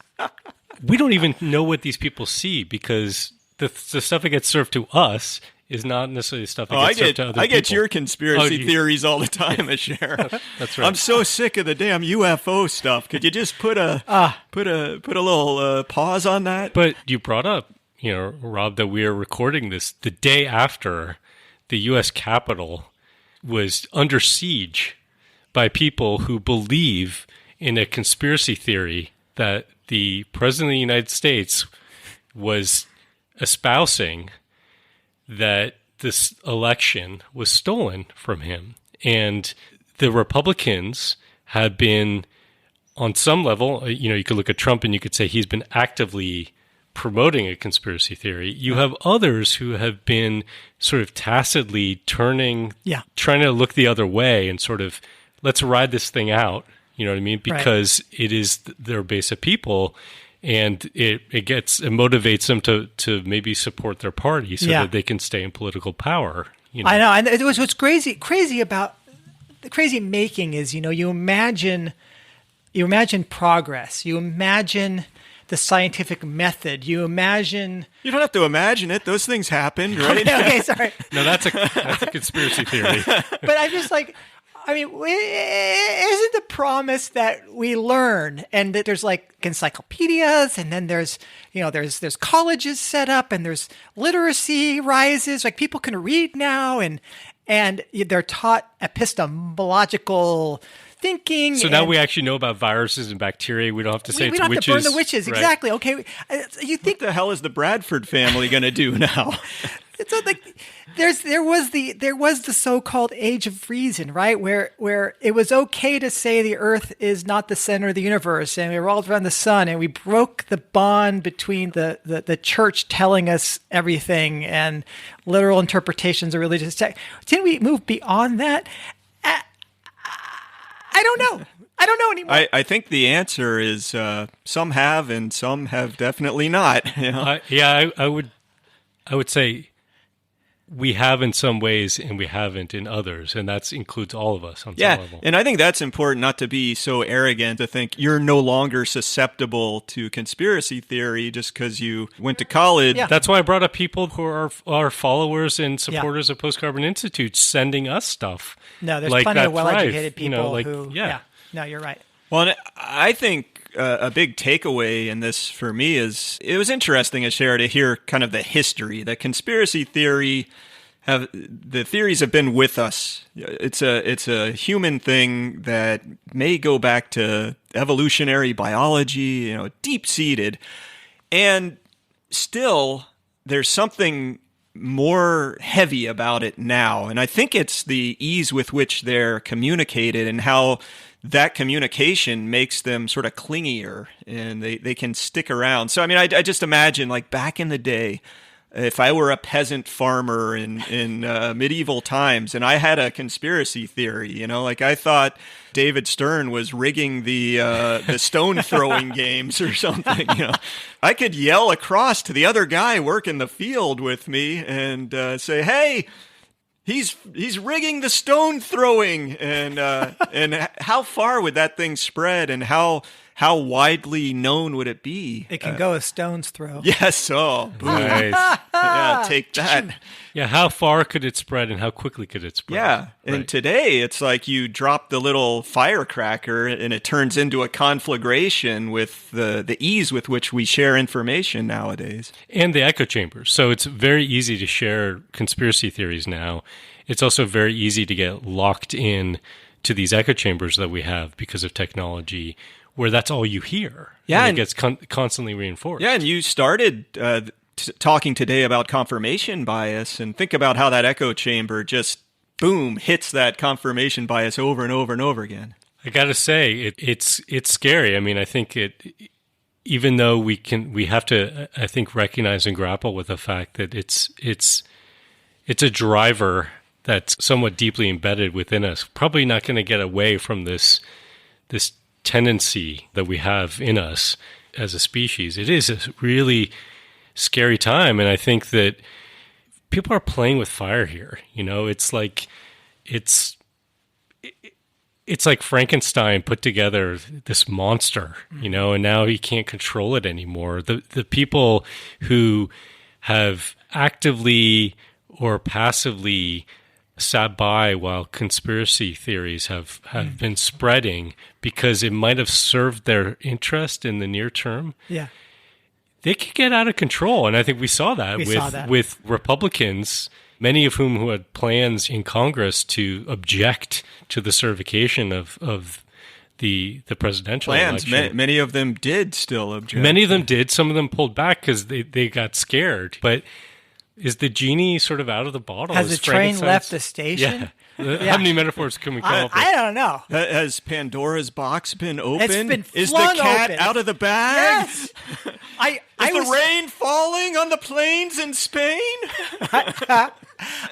we don't even know what these people see, because the stuff that gets served to us is not necessarily stuff that Oh, gets served to other people. I get your conspiracy theories all the time, Asher. That's right. I'm so sick of the damn UFO stuff. Could you just put a little pause on that? But you brought up, Rob, that we are recording this the day after the U.S. Capitol was under siege by people who believe in a conspiracy theory that the President of the United States was espousing, that this election was stolen from him. And the Republicans have been, on some level, you could look at Trump and you could say he's been actively promoting a conspiracy theory. You have others who have been sort of tacitly trying to look the other way and sort of, let's ride this thing out. You know what I mean? Because it is their base of people, and it motivates them to maybe support their party so that they can stay in political power. I know, and it was what's crazy about the crazy making is you imagine progress, you imagine the scientific method, you imagine. You don't have to imagine it; those things happened, right? Okay, sorry. No, that's a conspiracy theory. But I'm just like. Isn't the promise that we learn and that there's like encyclopedias and then there's colleges set up and there's literacy rises, like people can read now and they're taught epistemological thinking. So now we actually know about viruses and bacteria. We don't have to say we don't have to burn the witches. Right. Exactly. Okay. You think what the hell is the Bradford family going to do now? It's like there was the so-called age of reason, right? Where it was okay to say the Earth is not the center of the universe and we revolve around the sun, and we broke the bond between the church telling us everything and literal interpretations of religious text. Didn't we move beyond that? I don't know. I don't know anymore. I think the answer is some have and some have definitely not. I would say we have in some ways and we haven't in others, and that includes all of us on some level. And I think that's important, not to be so arrogant to think you're no longer susceptible to conspiracy theory just because you went to college. Yeah. That's why I brought up people who are followers and supporters of Post Carbon Institute sending us stuff. No, there's like plenty of well-educated Thrive, people who... Yeah. No, you're right. Well, I think a big takeaway in this for me is it was interesting, Asher, to hear kind of the history. The conspiracy theories have been with us. It's a human thing that may go back to evolutionary biology, deep-seated. And still, there's something more heavy about it now. And I think it's the ease with which they're communicated and how that communication makes them sort of clingier and they can stick around. So, I just imagine like back in the day, if I were a peasant farmer in medieval times and I had a conspiracy theory, like I thought David Stern was rigging the stone throwing games or something, I could yell across to the other guy working the field with me and say, hey, He's rigging the stone throwing, and how far would that thing spread, and how widely known would it be? It can go a stone's throw. Yes, nice. Yeah, take that. Yeah, how far could it spread, and how quickly could it spread? Yeah, and today it's like you drop the little firecracker, and it turns into a conflagration with the ease with which we share information nowadays. And the echo chambers. So it's very easy to share conspiracy theories now. It's also very easy to get locked in to these echo chambers that we have because of technology, where that's all you hear. Yeah, and it gets constantly reinforced. Yeah, and you started talking today about confirmation bias, and think about how that echo chamber just, boom, hits that confirmation bias over and over and over again. I got to say, it's scary. I think even though we have to, I think, recognize and grapple with the fact that it's a driver that's somewhat deeply embedded within us. Probably not going to get away from this tendency that we have in us as a species. It is a really scary time, and I think that people are playing with fire here. It's like Frankenstein put together this monster, and now he can't control it anymore. The people who have actively or passively sat by while conspiracy theories have been spreading because it might have served their interest in the near term, they could get out of control. And I think we saw that with Republicans, many of whom who had plans in Congress to object to the certification of the presidential election. Many of them did still object. Many of them did. Some of them pulled back because they got scared. But is the genie sort of out of the bottle? Has the train left the station? Yeah. How many metaphors can we come up with? I don't know. Has Pandora's box been opened? It's been Is the flung cat open. out of the bag? Yes. Is the rain falling on the plains in Spain?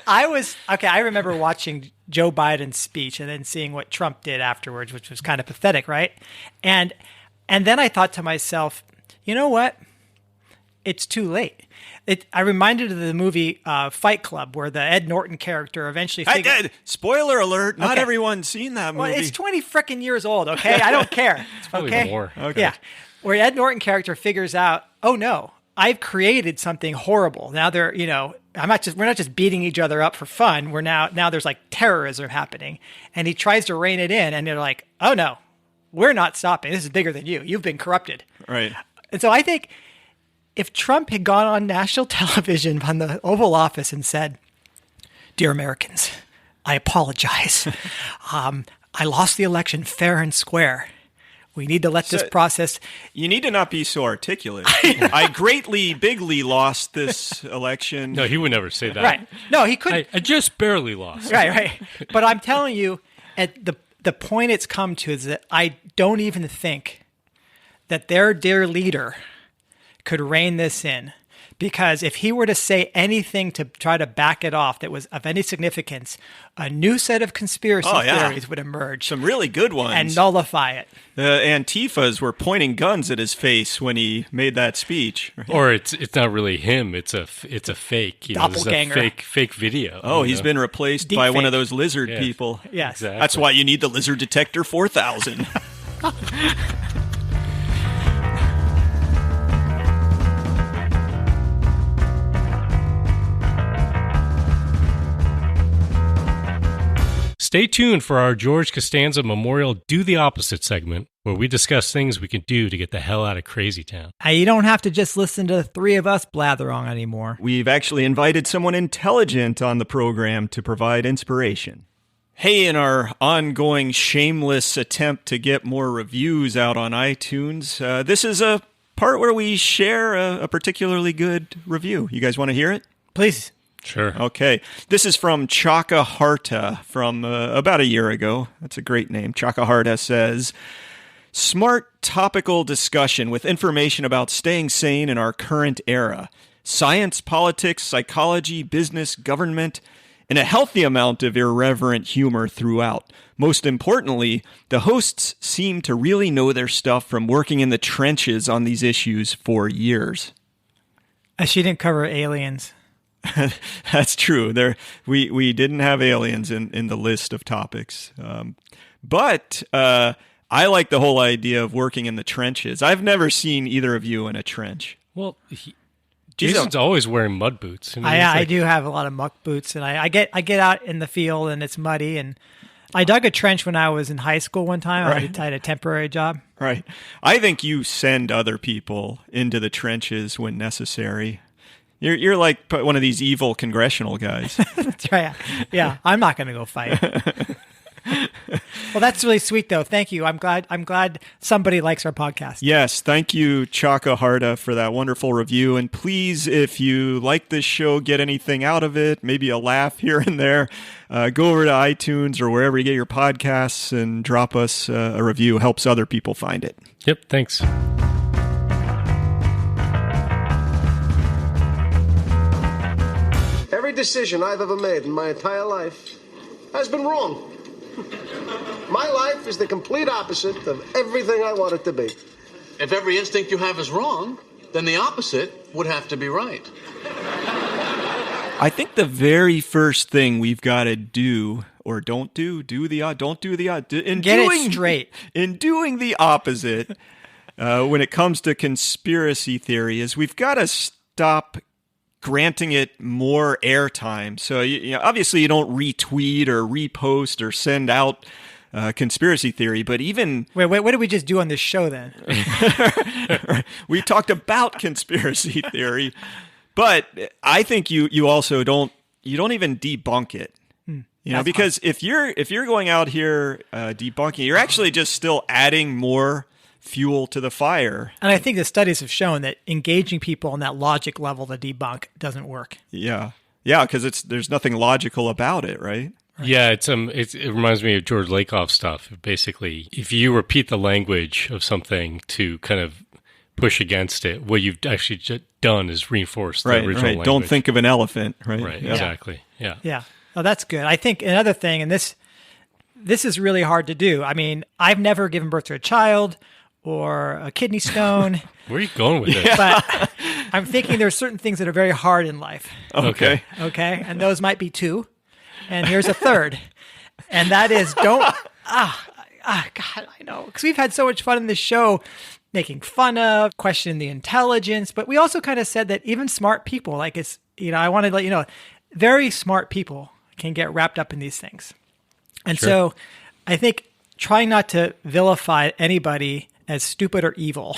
I remember watching Joe Biden's speech and then seeing what Trump did afterwards, which was kind of pathetic, right? And then I thought to myself, you know what? It's too late. I reminded of the movie Fight Club, where the Ed Norton character eventually figured... Spoiler alert, not everyone's seen that movie. Well, it's 20 frickin' years old, okay? I don't care. It's probably more. Okay. Yeah. Where Ed Norton character figures out, oh no, I've created something horrible. Now we're not just beating each other up for fun. Now there's like terrorism happening. And he tries to rein it in, and they're like, oh no, we're not stopping. This is bigger than you. You've been corrupted. Right. And so I think if Trump had gone on national television on the Oval Office and said, "Dear Americans, I apologize. I lost the election fair and square. We need to let this process..." You need to not be so articulate. I bigly lost this election. No, he would never say that. Right. No, he couldn't. I just barely lost. Right. But I'm telling you, at the point it's come to is that I don't even think that their dear leader could rein this in. Because if he were to say anything to try to back it off that was of any significance, a new set of conspiracy theories would emerge. Some really good ones. And nullify it. The Antifas were pointing guns at his face when he made that speech. Right? Or it's not really him. It's a fake. Doppelganger. This is a fake video. Oh, he's been replaced by one of those lizard people. Yes. Exactly. That's why you need the Lizard Detector 4000. Stay tuned for our George Costanza Memorial Do the Opposite segment, where we discuss things we can do to get the hell out of Crazy Town. You don't have to just listen to the three of us blather on anymore. We've actually invited someone intelligent on the program to provide inspiration. Hey, in our ongoing shameless attempt to get more reviews out on iTunes, this is a part where we share a particularly good review. You guys want to hear it? Please. Sure. Okay. This is from Chaka Harta from about a year ago. That's a great name. Chaka Harta says, "Smart topical discussion with information about staying sane in our current era. Science, politics, psychology, business, government, and a healthy amount of irreverent humor throughout. Most importantly, the hosts seem to really know their stuff from working in the trenches on these issues for years." She didn't cover aliens. That's true. We didn't have aliens in the list of topics. But I like the whole idea of working in the trenches. I've never seen either of you in a trench. Well, Jason's always wearing mud boots. I do have a lot of muck boots, and I get out in the field and it's muddy. And I dug a trench when I was in high school one time. Right. I had a temporary job. Right. I think you send other people into the trenches when necessary. You're like one of these evil congressional guys. That's right. Yeah, I'm not going to go fight. Well, that's really sweet, though. Thank you. I'm glad somebody likes our podcast. Yes, thank you, Chaka Harta, for that wonderful review. And please, if you like this show, get anything out of it, maybe a laugh here and there, go over to iTunes or wherever you get your podcasts and drop us a review. Helps other people find it. Yep, thanks. Every decision I've ever made in my entire life has been wrong. My life is the complete opposite of everything I want it to be. If every instinct you have is wrong, then the opposite would have to be right. I think the very first thing we've got to do, or don't do the it straight. In doing the opposite, when it comes to conspiracy theory, is we've got to stop granting it more airtime. So, obviously you don't retweet or repost or send out conspiracy theory, but even... Wait, what did we just do on this show then? We talked about conspiracy theory, but I think you also don't even debunk it. Because if you're going out here debunking, you're actually just still adding more fuel to the fire. And I think the studies have shown that engaging people on that logic level to debunk doesn't work. Yeah, because there's nothing logical about it, right? Yeah, it reminds me of George Lakoff stuff. Basically, if you repeat the language of something to kind of push against it, what you've actually done is reinforce the original language. Don't think of an elephant, right? Right, exactly. Yeah. Yeah. Oh, that's good. I think another thing, and this is really hard to do. I mean, I've never given birth to a child or a kidney stone. Where are you going with this? But I'm thinking there's certain things that are very hard in life. Okay. And those might be two. And here's a third. And that is God, I know. Because we've had so much fun in this show making fun of, questioning the intelligence. But we also kind of said that even smart people, like I wanted to let you know, very smart people can get wrapped up in these things. And so I think trying not to vilify anybody as stupid or evil,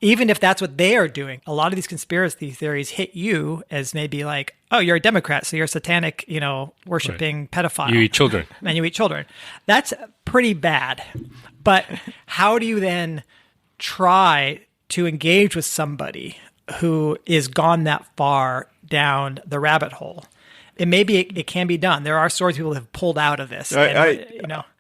even if that's what they are doing. A lot of these conspiracy theories hit you as maybe like, oh, you're a Democrat, so you're a satanic, worshiping pedophile. You eat children. And you eat children. That's pretty bad. But how do you then try to engage with somebody who is gone that far down the rabbit hole? It can be done. There are stories people have pulled out of this.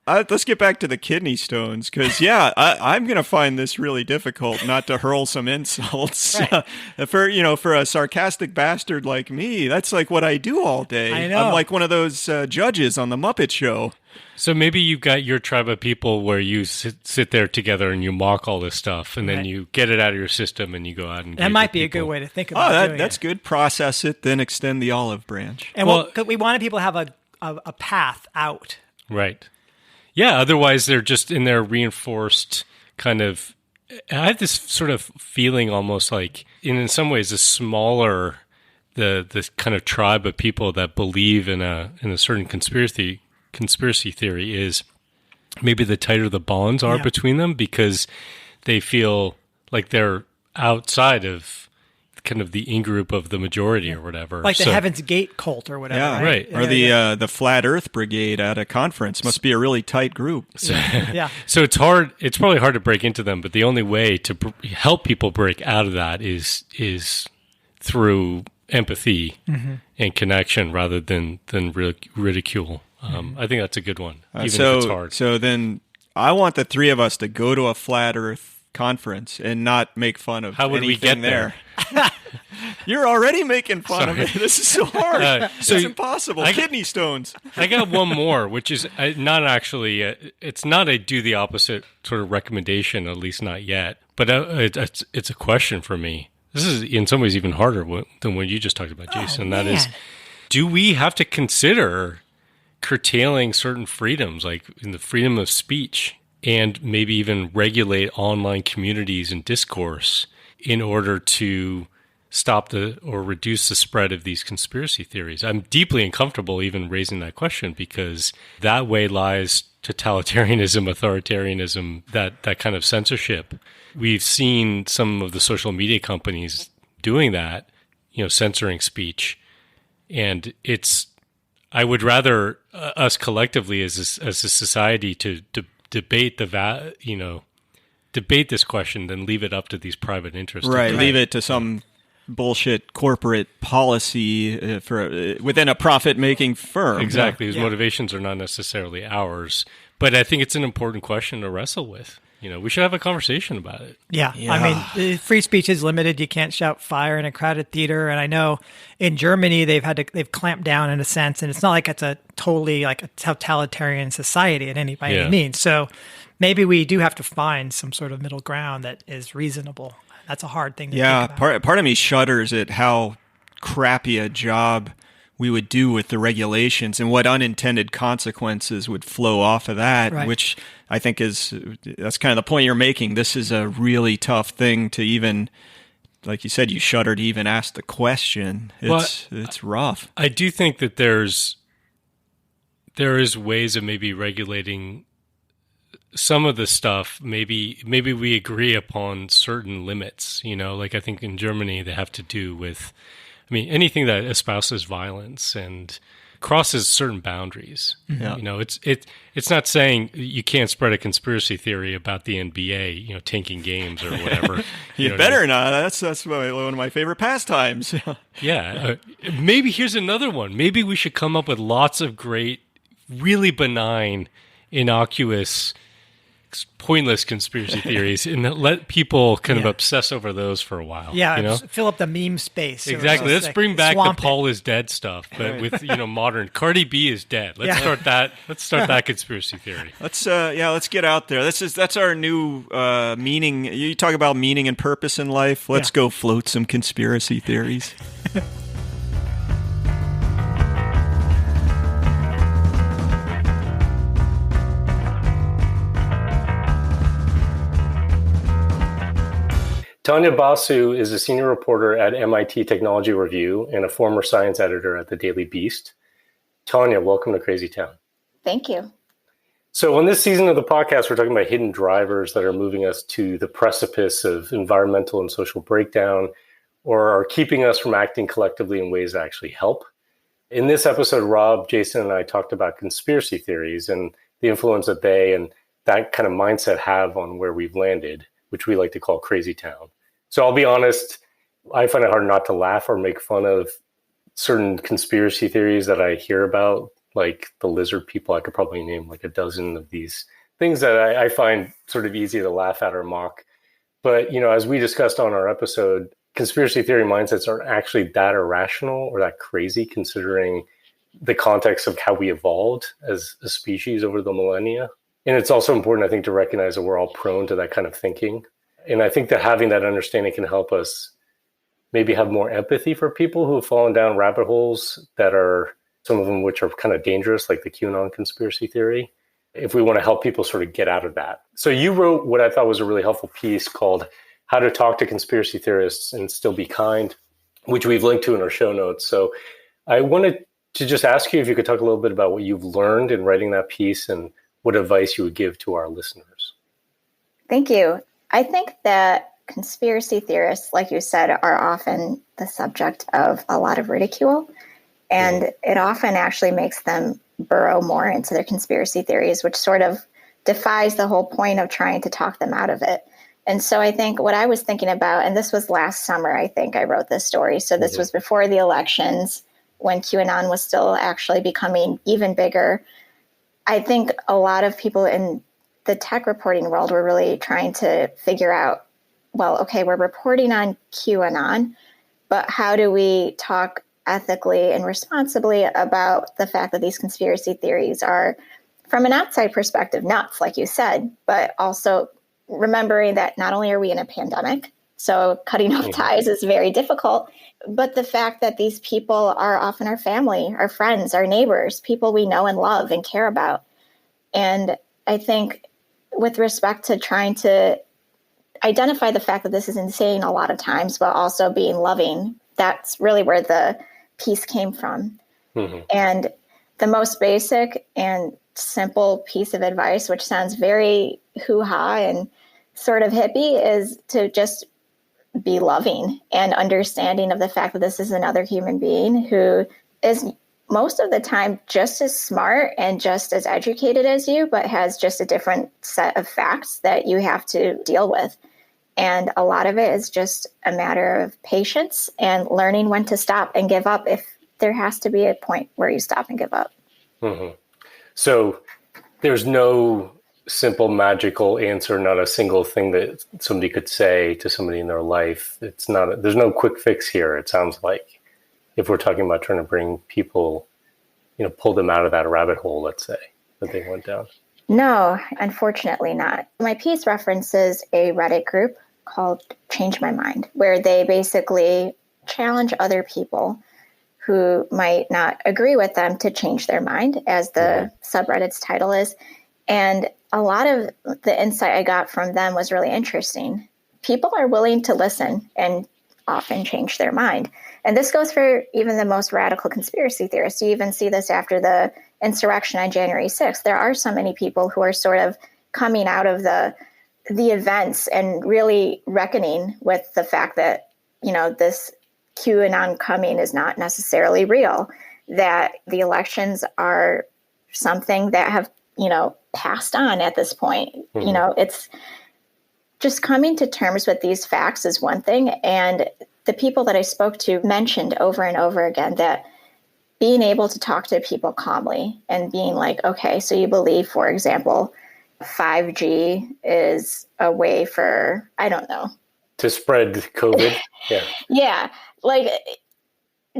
Let's get back to the kidney stones, because I'm going to find this really difficult not to hurl some insults. Right. For a sarcastic bastard like me, that's like what I do all day. I know. I'm like one of those judges on the Muppet Show. So maybe you've got your tribe of people where you sit there together and you mock all this stuff, and then you get it out of your system and you go out and that might be a good way to think about it. That's good. Process it, then extend the olive branch. And we wanted people to have a path out. Right. Yeah, otherwise they're just in their reinforced kind of... I have this sort of feeling almost like, in some ways, a smaller, the kind of tribe of people that believe in a certain conspiracy theory is maybe the tighter the bonds are between them, because they feel like they're outside of kind of the in-group of the majority or whatever. Like the Heaven's Gate cult or whatever. Yeah, right. Or the Flat Earth Brigade at a conference must be a really tight group. So, so it's hard. It's probably hard to break into them, but the only way to help people break out of that is through empathy and connection rather than ridicule. I think that's a good one, even if it's hard. So then I want the three of us to go to a Flat Earth conference and not make fun of how would we get there. You're already making fun of it. This is so hard. It's impossible. Kidney stones. I got one more, which is not actually. It's not a do the opposite sort of recommendation, at least not yet. But it's a question for me. This is in some ways even harder than what you just talked about, Jason. That is, do we have to consider curtailing certain freedoms, like in the freedom of speech, and maybe even regulate online communities and discourse in order to stop or reduce the spread of these conspiracy theories? I'm deeply uncomfortable even raising that question, because that way lies totalitarianism, authoritarianism, that kind of censorship. We've seen some of the social media companies doing that, censoring speech. And I would rather us collectively as a society to debate debate this question than leave it up to these private interests. Right, leave it to some bullshit corporate policy within a profit-making firm. Exactly, whose motivations are not necessarily ours. But I think it's an important question to wrestle with. We should have a conversation about it. Yeah. I mean, free speech is limited. You can't shout fire in a crowded theater. And I know in Germany they've clamped down in a sense, and it's not like it's a totally like a totalitarian society by any means. So maybe we do have to find some sort of middle ground that is reasonable. That's a hard thing to think about. Part of me shudders at how crappy a job we would do with the regulations and what unintended consequences would flow off of that, which I think that's kind of the point you're making. This is a really tough thing to even like you said, you shudder to even ask the question. It's rough. I do think that there is ways of maybe regulating some of the stuff. Maybe we agree upon certain limits, like I think in Germany they have to do with, anything that espouses violence and crosses certain boundaries. Yeah. It's not saying you can't spread a conspiracy theory about the NBA, tanking games or whatever. You better not. That's one of my favorite pastimes. Yeah. Maybe here's another one. Maybe we should come up with lots of great, really benign, innocuous, pointless conspiracy theories and let people kind of obsess over those for a while. Yeah, fill up the meme space. Exactly. Let's bring back the Paul is dead stuff, but with modern Cardi B is dead. Let's start that. Let's start that conspiracy theory. Let's get out there. That's our new meaning. You talk about meaning and purpose in life. Let's go float some conspiracy theories. Tanya Basu is a senior reporter at MIT Technology Review and a former science editor at the Daily Beast. Tanya, welcome to Crazy Town. Thank you. So on this season of the podcast, we're talking about hidden drivers that are moving us to the precipice of environmental and social breakdown, or are keeping us from acting collectively in ways that actually help. In this episode, Rob, Jason, and I talked about conspiracy theories and the influence that they and that kind of mindset have on where we've landed, which we like to call Crazy Town. So I'll be honest, I find it hard not to laugh or make fun of certain conspiracy theories that I hear about, like the lizard people. I could probably name like a dozen of these things that I find sort of easy to laugh at or mock. But, as we discussed on our episode, conspiracy theory mindsets aren't actually that irrational or that crazy, considering the context of how we evolved as a species over the millennia. And it's also important, I think, to recognize that we're all prone to that kind of thinking. And I think that having that understanding can help us maybe have more empathy for people who have fallen down rabbit holes that are, some of them which are kind of dangerous, like the QAnon conspiracy theory, if we want to help people sort of get out of that. So you wrote what I thought was a really helpful piece called How to Talk to Conspiracy Theorists and Still Be Kind, which we've linked to in our show notes. So I wanted to just ask you if you could talk a little bit about what you've learned in writing that piece and what advice you would give to our listeners. Thank you. I think that conspiracy theorists, like you said, are often the subject of a lot of ridicule. And it often actually makes them burrow more into their conspiracy theories, which sort of defies the whole point of trying to talk them out of it. And so I think what I was thinking about, and this was last summer, I think I wrote this story. So this was before the elections, when QAnon was still actually becoming even bigger. I think a lot of people in the tech reporting world were really trying to figure out, well, okay, we're reporting on QAnon, but how do we talk ethically and responsibly about the fact that these conspiracy theories are, from an outside perspective, nuts, like you said, but also remembering that not only are we in a pandemic, so cutting off ties is very difficult, but the fact that these people are often our family, our friends, our neighbors, people we know and love and care about. And I think with respect to trying to identify the fact that this is insane a lot of times, but also being loving, that's really where the piece came from. And the most basic and simple piece of advice, which sounds very hoo-ha and sort of hippie, is to just be loving and understanding of the fact that this is another human being who is most of the time just as smart and just as educated as you, but has just a different set of facts that you have to deal with. And a lot of it is just a matter of patience and learning when to stop and give up if there has to be a point where you stop and give up. So there's no simple magical answer, not a single thing that somebody could say to somebody in their life. It's not, there's no quick fix here. It sounds like, if we're talking about trying to bring people, pull them out of that rabbit hole, let's say, that they went down. No, unfortunately not. My piece references a Reddit group called Change My Mind, where they basically challenge other people who might not agree with them to change their mind, as the subreddit's title is. And a lot of the insight I got from them was really interesting. People are willing to listen and often change their mind. And this goes for even the most radical conspiracy theorists. You even see this after the insurrection on January 6th. There are so many people who are sort of coming out of the events and really reckoning with the fact that, this QAnon coming is not necessarily real, that the elections are something that have, passed on at this point. Mm-hmm. It's just coming to terms with these facts is one thing. And the people that I spoke to mentioned over and over again that being able to talk to people calmly and being like, okay, so you believe, for example, 5G is a way for, I don't know, to spread COVID. Yeah. Yeah. Like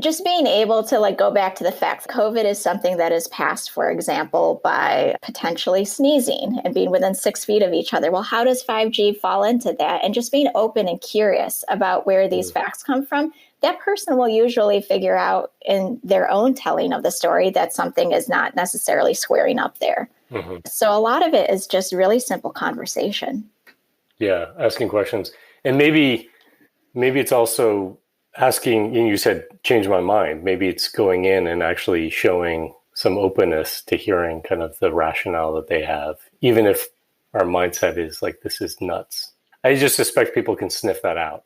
just being able to go back to the facts. COVID is something that is passed, for example, by potentially sneezing and being within 6 feet of each other. Well, how does 5G fall into that? And just being open and curious about where these facts come from, that person will usually figure out in their own telling of the story that something is not necessarily squaring up there. Mm-hmm. So a lot of it is just really simple conversation. Yeah, asking questions. And maybe it's also asking, you said, change my mind. Maybe it's going in and actually showing some openness to hearing kind of the rationale that they have, even if our mindset is like, this is nuts. I just suspect people can sniff that out.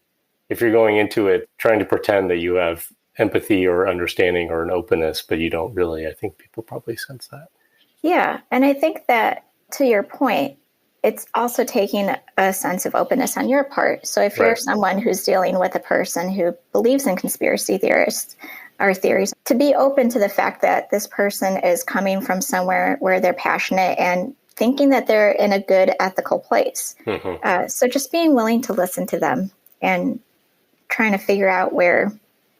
If you're going into it trying to pretend that you have empathy or understanding or an openness, but you don't really, I think people probably sense that. Yeah. And I think that, to your point, it's also taking a sense of openness on your part. So if you're someone who's dealing with a person who believes in conspiracy theorists or theories, to be open to the fact that this person is coming from somewhere where they're passionate and thinking that they're in a good ethical place. Mm-hmm. So just being willing to listen to them and trying to figure out where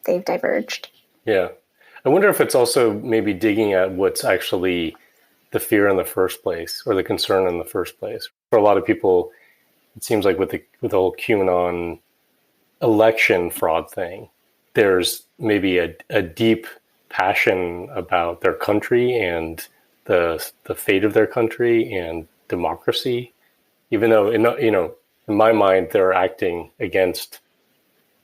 they've diverged. Yeah. I wonder if it's also maybe digging at what's actually the fear in the first place or the concern in the first place. For a lot of people, it seems like with the whole QAnon election fraud thing, there's maybe a deep passion about their country and the fate of their country and democracy, even though in my mind they're acting against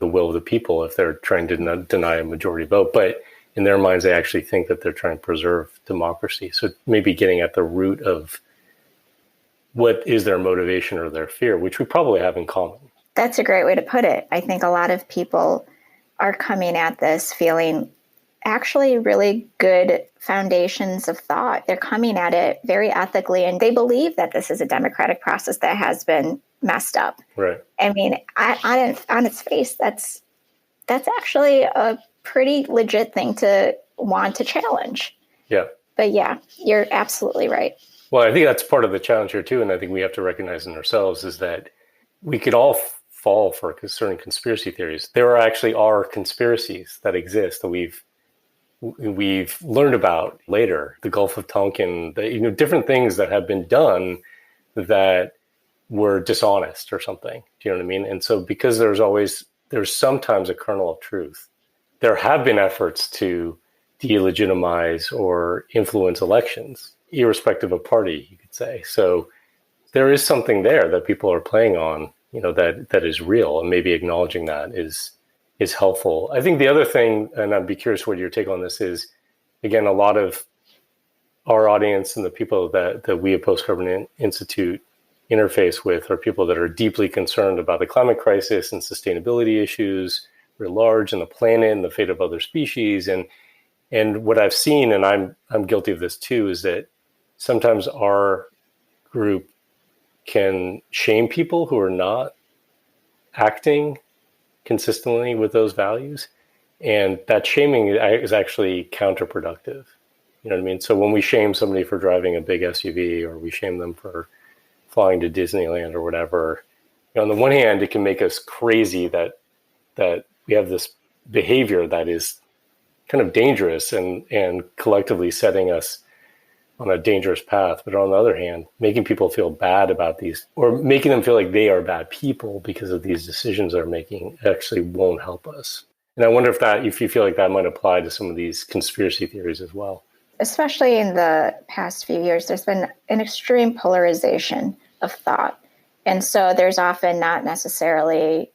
the will of the people if they're trying to deny a majority vote. But in their minds, they actually think that they're trying to preserve democracy. So maybe getting at the root of what is their motivation or their fear, which we probably have in common. That's a great way to put it. I think a lot of people are coming at this feeling actually really good foundations of thought. They're coming at it very ethically, and they believe that this is a democratic process that has been messed up. Right. I mean, on its face, that's actually a pretty legit thing to want to challenge. Yeah. But yeah, you're absolutely right. Well, I think that's part of the challenge here too, and I think we have to recognize in ourselves is that we could all fall for certain conspiracy theories. There actually are conspiracies that exist that we've learned about later. The Gulf of Tonkin, different things that have been done that were dishonest or something. Do you know what I mean? And so because there's sometimes a kernel of truth, there have been efforts to delegitimize or influence elections, irrespective of party, you could say. So there is something there that people are playing on, that is real, and maybe acknowledging that is helpful. I think the other thing, and I'd be curious what your take on this is, again, a lot of our audience and the people that we at Post Carbon Institute interface with are people that are deeply concerned about the climate crisis and sustainability issues writ large and the planet and the fate of other species. And what I've seen, and I'm guilty of this too, is that sometimes our group can shame people who are not acting consistently with those values. And that shaming is actually counterproductive. You know what I mean? So when we shame somebody for driving a big SUV, or we shame them for flying to Disneyland or whatever, on the one hand, it can make us crazy that we have this behavior that is kind of dangerous and collectively setting us on a dangerous path. But on the other hand, making people feel bad about these, or making them feel like they are bad people because of these decisions they're making, actually won't help us. And I wonder if you feel like that might apply to some of these conspiracy theories as well. Especially in the past few years, there's been an extreme polarization of thought. And so there's often not necessarily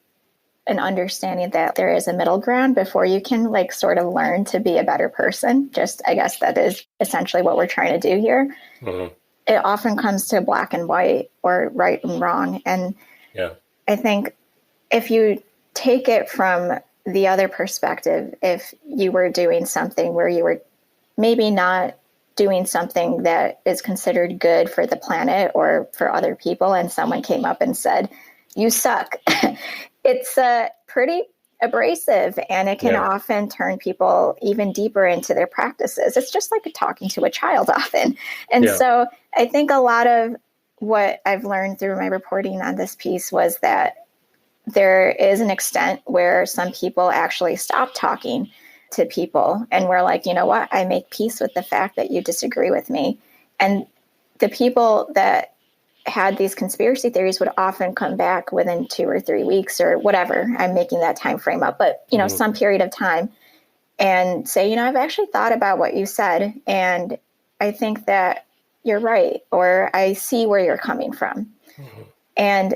an understanding that there is a middle ground before you can like sort of learn to be a better person. Just, I guess that is essentially what we're trying to do here. Mm-hmm. It often comes to black and white or right and wrong. And I think if you take it from the other perspective, if you were doing something where you were maybe not doing something that is considered good for the planet or for other people, and someone came up and said, "You suck," it's pretty abrasive, and it can often turn people even deeper into their practices. It's just like talking to a child often. And so I think a lot of what I've learned through my reporting on this piece was that there is an extent where some people actually stop talking to people, and we're like, you know what, I make peace with the fact that you disagree with me. And the people that had these conspiracy theories would often come back within 2 or 3 weeks or whatever. I'm making that time frame up, but some period of time, and say, I've actually thought about what you said, and I think that you're right, or I see where you're coming from. Mm-hmm. And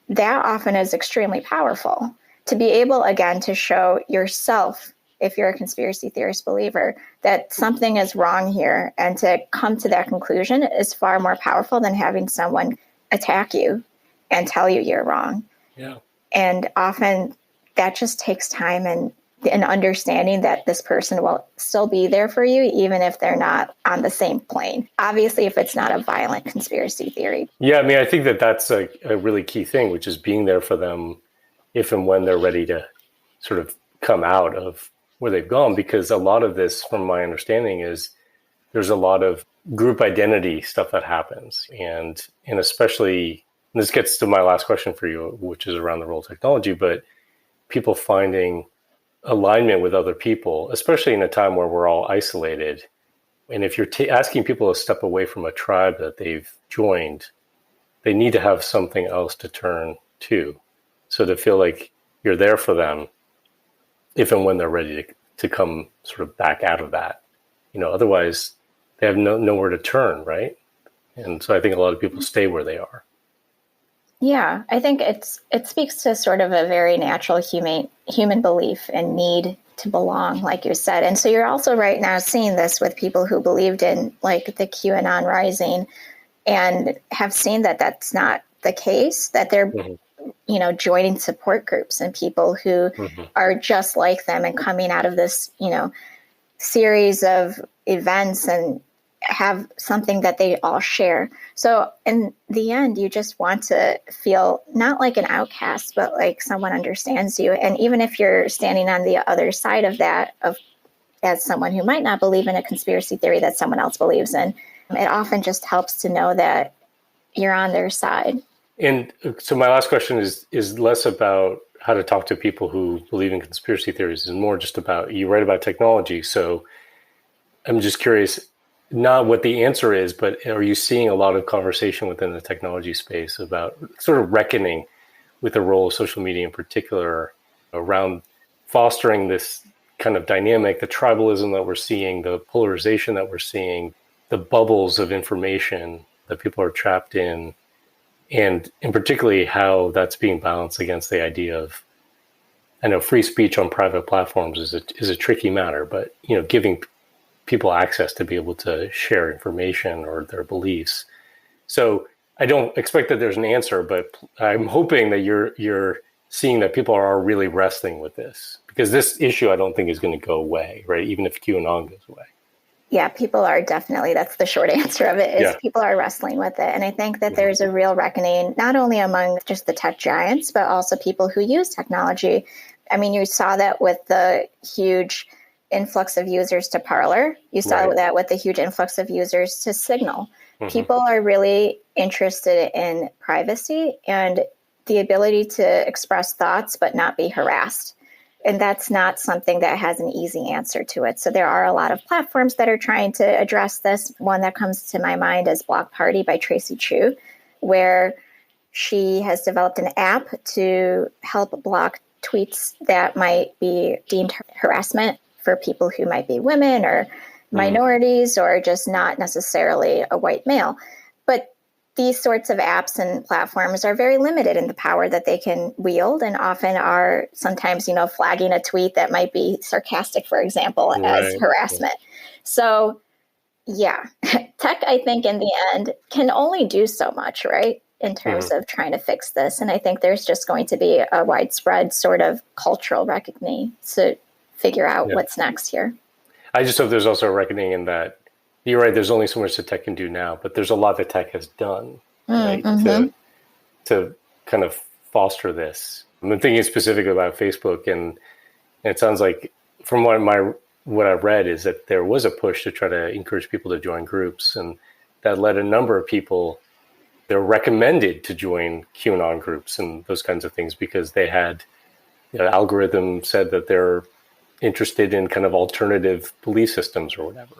that often is extremely powerful to be able, again, to show yourself, if you're a conspiracy theorist believer, that something is wrong here, and to come to that conclusion is far more powerful than having someone attack you and tell you you're wrong. Yeah. And often that just takes time and an understanding that this person will still be there for you, even if they're not on the same plane. Obviously, if it's not a violent conspiracy theory. Yeah, I mean, I think that that's a really key thing, which is being there for them if and when they're ready to sort of come out of where they've gone. Because a lot of this, from my understanding, is there's a lot of group identity stuff that happens. And especially, and this gets to my last question for you, which is around the role of technology, but people finding alignment with other people, especially in a time where we're all isolated. And if you're asking people to step away from a tribe that they've joined, they need to have something else to turn to. So to feel like you're there for them if and when they're ready to come sort of back out of that. Otherwise they have nowhere to turn, right? And so I think a lot of people stay where they are. Yeah, I think it speaks to sort of a very natural human belief and need to belong, like you said. And so you're also right now seeing this with people who believed in like the QAnon rising and have seen that that's not the case, that they're, joining support groups and people who are just like them and coming out of this, series of events and have something that they all share. So in the end, you just want to feel not like an outcast, but like someone understands you. And even if you're standing on the other side of that, as someone who might not believe in a conspiracy theory that someone else believes in, it often just helps to know that you're on their side. And so my last question is less about how to talk to people who believe in conspiracy theories, and more just about, you write about technology. So I'm just curious, not what the answer is, but are you seeing a lot of conversation within the technology space about sort of reckoning with the role of social media in particular around fostering this kind of dynamic, the tribalism that we're seeing, the polarization that we're seeing, the bubbles of information that people are trapped in, and in particularly how that's being balanced against the idea of, I know free speech on private platforms is a tricky matter, but giving people access to be able to share information or their beliefs. So I don't expect that there's an answer, but I'm hoping that you're seeing that people are really wrestling with this, because this issue I don't think is going to go away, right? Even if QAnon goes away. Yeah, people are definitely, that's the short answer of it, is people are wrestling with it. And I think that there's a real reckoning, not only among just the tech giants, but also people who use technology. I mean, you saw that with the huge influx of users to Parler. You saw that with the huge influx of users to Signal. People are really interested in privacy and the ability to express thoughts but not be harassed. And that's not something that has an easy answer to it. So there are a lot of platforms that are trying to address this. One that comes to my mind is Block Party by Tracy Chu, where she has developed an app to help block tweets that might be deemed harassment for people who might be women or minorities or just not necessarily a white male. But these sorts of apps and platforms are very limited in the power that they can wield, and often are sometimes, flagging a tweet that might be sarcastic, for example, as harassment. So, yeah, tech, I think, in the end, can only do so much, right, in terms of trying to fix this. And I think there's just going to be a widespread sort of cultural reckoning to figure out what's next here. I just hope there's also a reckoning in that. You're right. There's only so much that tech can do now, but there's a lot that tech has done, right, to kind of foster this. I'm thinking specifically about Facebook, and it sounds like from what I read is that there was a push to try to encourage people to join groups, and that led a number of people. They're recommended to join QAnon groups and those kinds of things because they had algorithm said that they're interested in kind of alternative belief systems or whatever.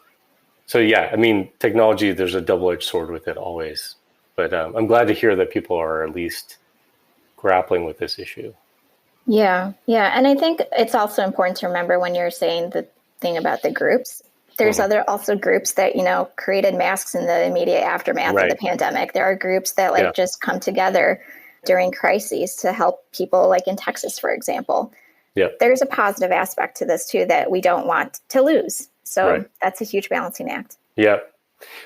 So, yeah, I mean, technology, there's a double-edged sword with it always. But I'm glad to hear that people are at least grappling with this issue. Yeah. And I think it's also important to remember when you're saying the thing about the groups, there's also groups that, created masks in the immediate aftermath of the pandemic. There are groups that just come together during crises to help people, like in Texas, for example. Yeah. There's a positive aspect to this, too, that we don't want to lose. So that's a huge balancing act. Yeah.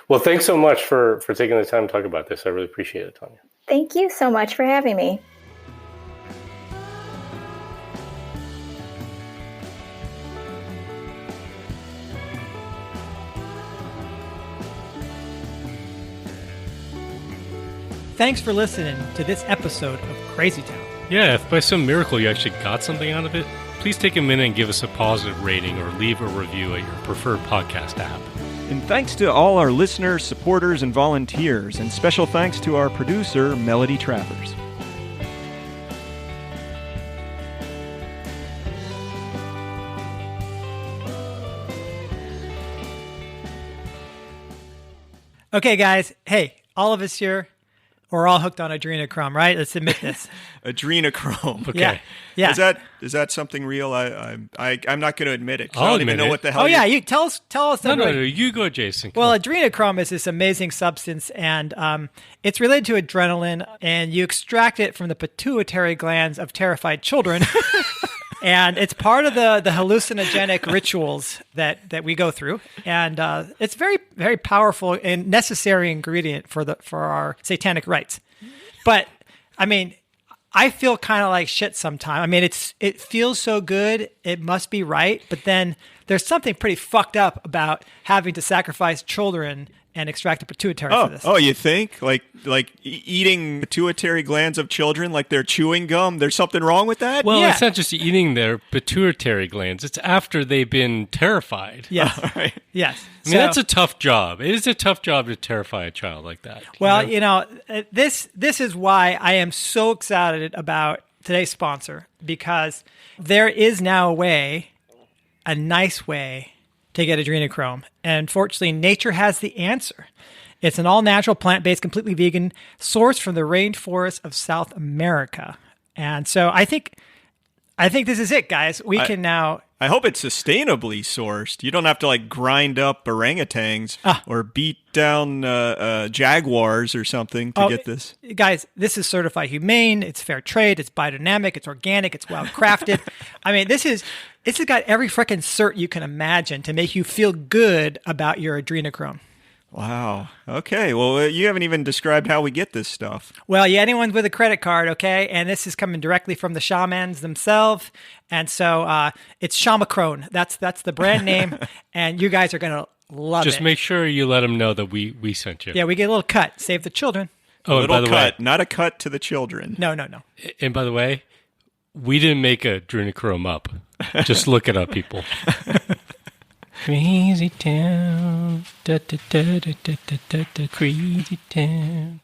Well, thanks so much for taking the time to talk about this. I really appreciate it, Tanya. Thank you so much for having me. Thanks for listening to this episode of Crazy Town. Yeah, if by some miracle you actually got something out of it, please take a minute and give us a positive rating or leave a review at your preferred podcast app. And thanks to all our listeners, supporters, and volunteers. And special thanks to our producer, Melody Travers. Okay, guys. Hey, all of us here, we're all hooked on adrenochrome, right? Let's admit this. Adrenochrome. Okay. Yeah. Is that something real? I'm not going to admit it. I'll I don't even know what the hell. Oh yeah, you tell us. No, you go, Jason. Well, adrenochrome is this amazing substance, and it's related to adrenaline, and you extract it from the pituitary glands of terrified children. And it's part of the hallucinogenic rituals that we go through, and it's very, very powerful and necessary ingredient for our satanic rites. But I mean, I feel kind of like shit sometimes. I mean, it feels so good, it must be right, but then there's something pretty fucked up about having to sacrifice children and extract the pituitary for this. Oh, you think? Like eating pituitary glands of children like they're chewing gum? There's something wrong with that? Well, It's not just eating their pituitary glands. It's after they've been terrified. Yes. Right. Yes. I mean, that's a tough job. It is a tough job to terrify a child like that. Well, this is why I am so excited about today's sponsor, because there is now a nice way to get adrenochrome. And fortunately, nature has the answer. It's an all-natural, plant-based, completely vegan, sourced from the rainforests of South America. And so I think this is it, guys. We can now... I hope it's sustainably sourced. You don't have to grind up orangutans or beat down jaguars or something to get this. Guys, this is certified humane. It's fair trade. It's biodynamic. It's organic. It's well crafted. I mean, this has got every freaking cert you can imagine to make you feel good about your adrenochrome. Wow. Okay. Well, you haven't even described how we get this stuff. Well, anyone with a credit card, okay? And this is coming directly from the shamans themselves. And so it's Shamacrone. That's the brand name. And you guys are going to love it. Just make sure you let them know that we sent you. Yeah, we get a little cut. Save the children. Oh, a little cut, not a cut to the children. No. And by the way, we didn't make adrenochrome up. Just look it up, people. Crazy town, da da da da da da da, crazy town.